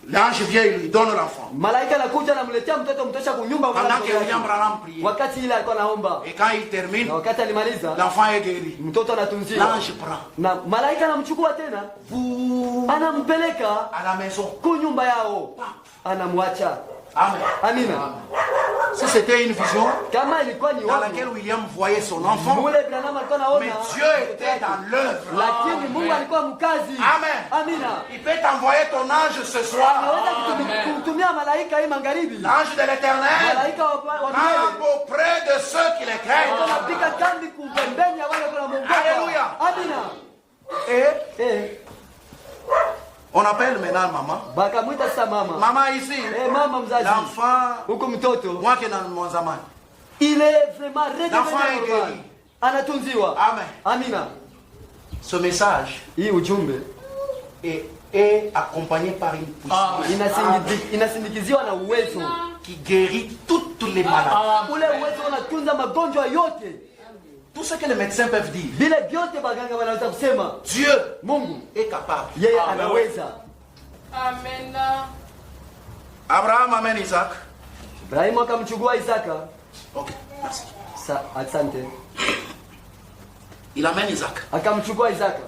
L'ange vient, il lui donne l'enfant. malaika anakuja anamletea mtoto mtosha kunyumba. Pendant que William Branham priait. Wakati ile alikuwa naomba, Et quand il termine, na wakati alimaliza, l'enfant est guéri. mtoto anatunziwa L'ange prend na malaika anamchukua tena, anampeleka à la maison. kunyumba yao, anamwacha. Amen. Amina. Si c'était une vision Kama ilikuwa ni dans wazo, laquelle William voyait son enfant, mule Branham alikuwa naona, mais Dieu était dans l'œuvre. lakini Mungu alikuwa mkazi. Amen. Amina. Il peut t'envoyer ton ange ce soir. Anaweza kutumia malaika hii magharibi, L'ange de l'éternel malaika wa milele campe auprès de ceux qui les craignent. wanapika kambi kupembeni ya wale kuna Mungu. Alléluia. Amina. Et on appelle maintenant maman. Bakamwita sasa mama. Maman ici, Mama mzazi. l'enfant, Huko mtoto moi qui est dans mon zaman. il est vraiment L'enfant est redevenu guéri. anatunziwa. Amen. Amina. Ce message Hii ujumbe est est accompagné par une puissance inasindikiziwa na uwezo qui guérit toutes les maladies. ule uwezo unatunza magonjwa yote. Tout ce que les médecins peuvent dire, Vile vyote baganga wanaweza kusema Dieu Mungu est capable. yeye anaweza. Amen. Abraham amène Isaac. Ibrahimu akamchukua Isaka. Ok, merci. Asante. Il amène Isaac. Akamchukua Isaka.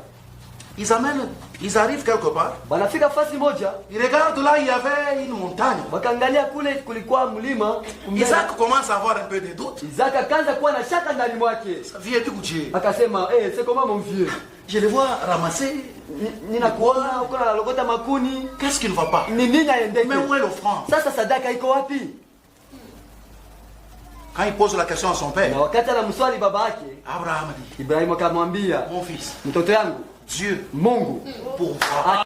Ils arrivent quelque part. Banafika fasi moja. Ils regardent là, il y avait une montagne. Wakaangalia kule kulikuwa mlima. Isaac commence à avoir un peu de doute. Isaka akaanza kuwa na shaka ndani mwake. Ça vient d'où Dieu? Akasema, c'est comment mon vieux? Je le vois ramasser. Ninakuona uko na logota makuni. Qu'est-ce qui ne va pas? Ni nini aendeke? Mais où est l'offrande? Sasa sadaka iko wapi? Quand il pose la question à son père, Na wakati anamswali baba yake, Abraham dit, Ibrahimu akamwambia, mon fils, mtoto yangu, Dieu Mungu pourvoit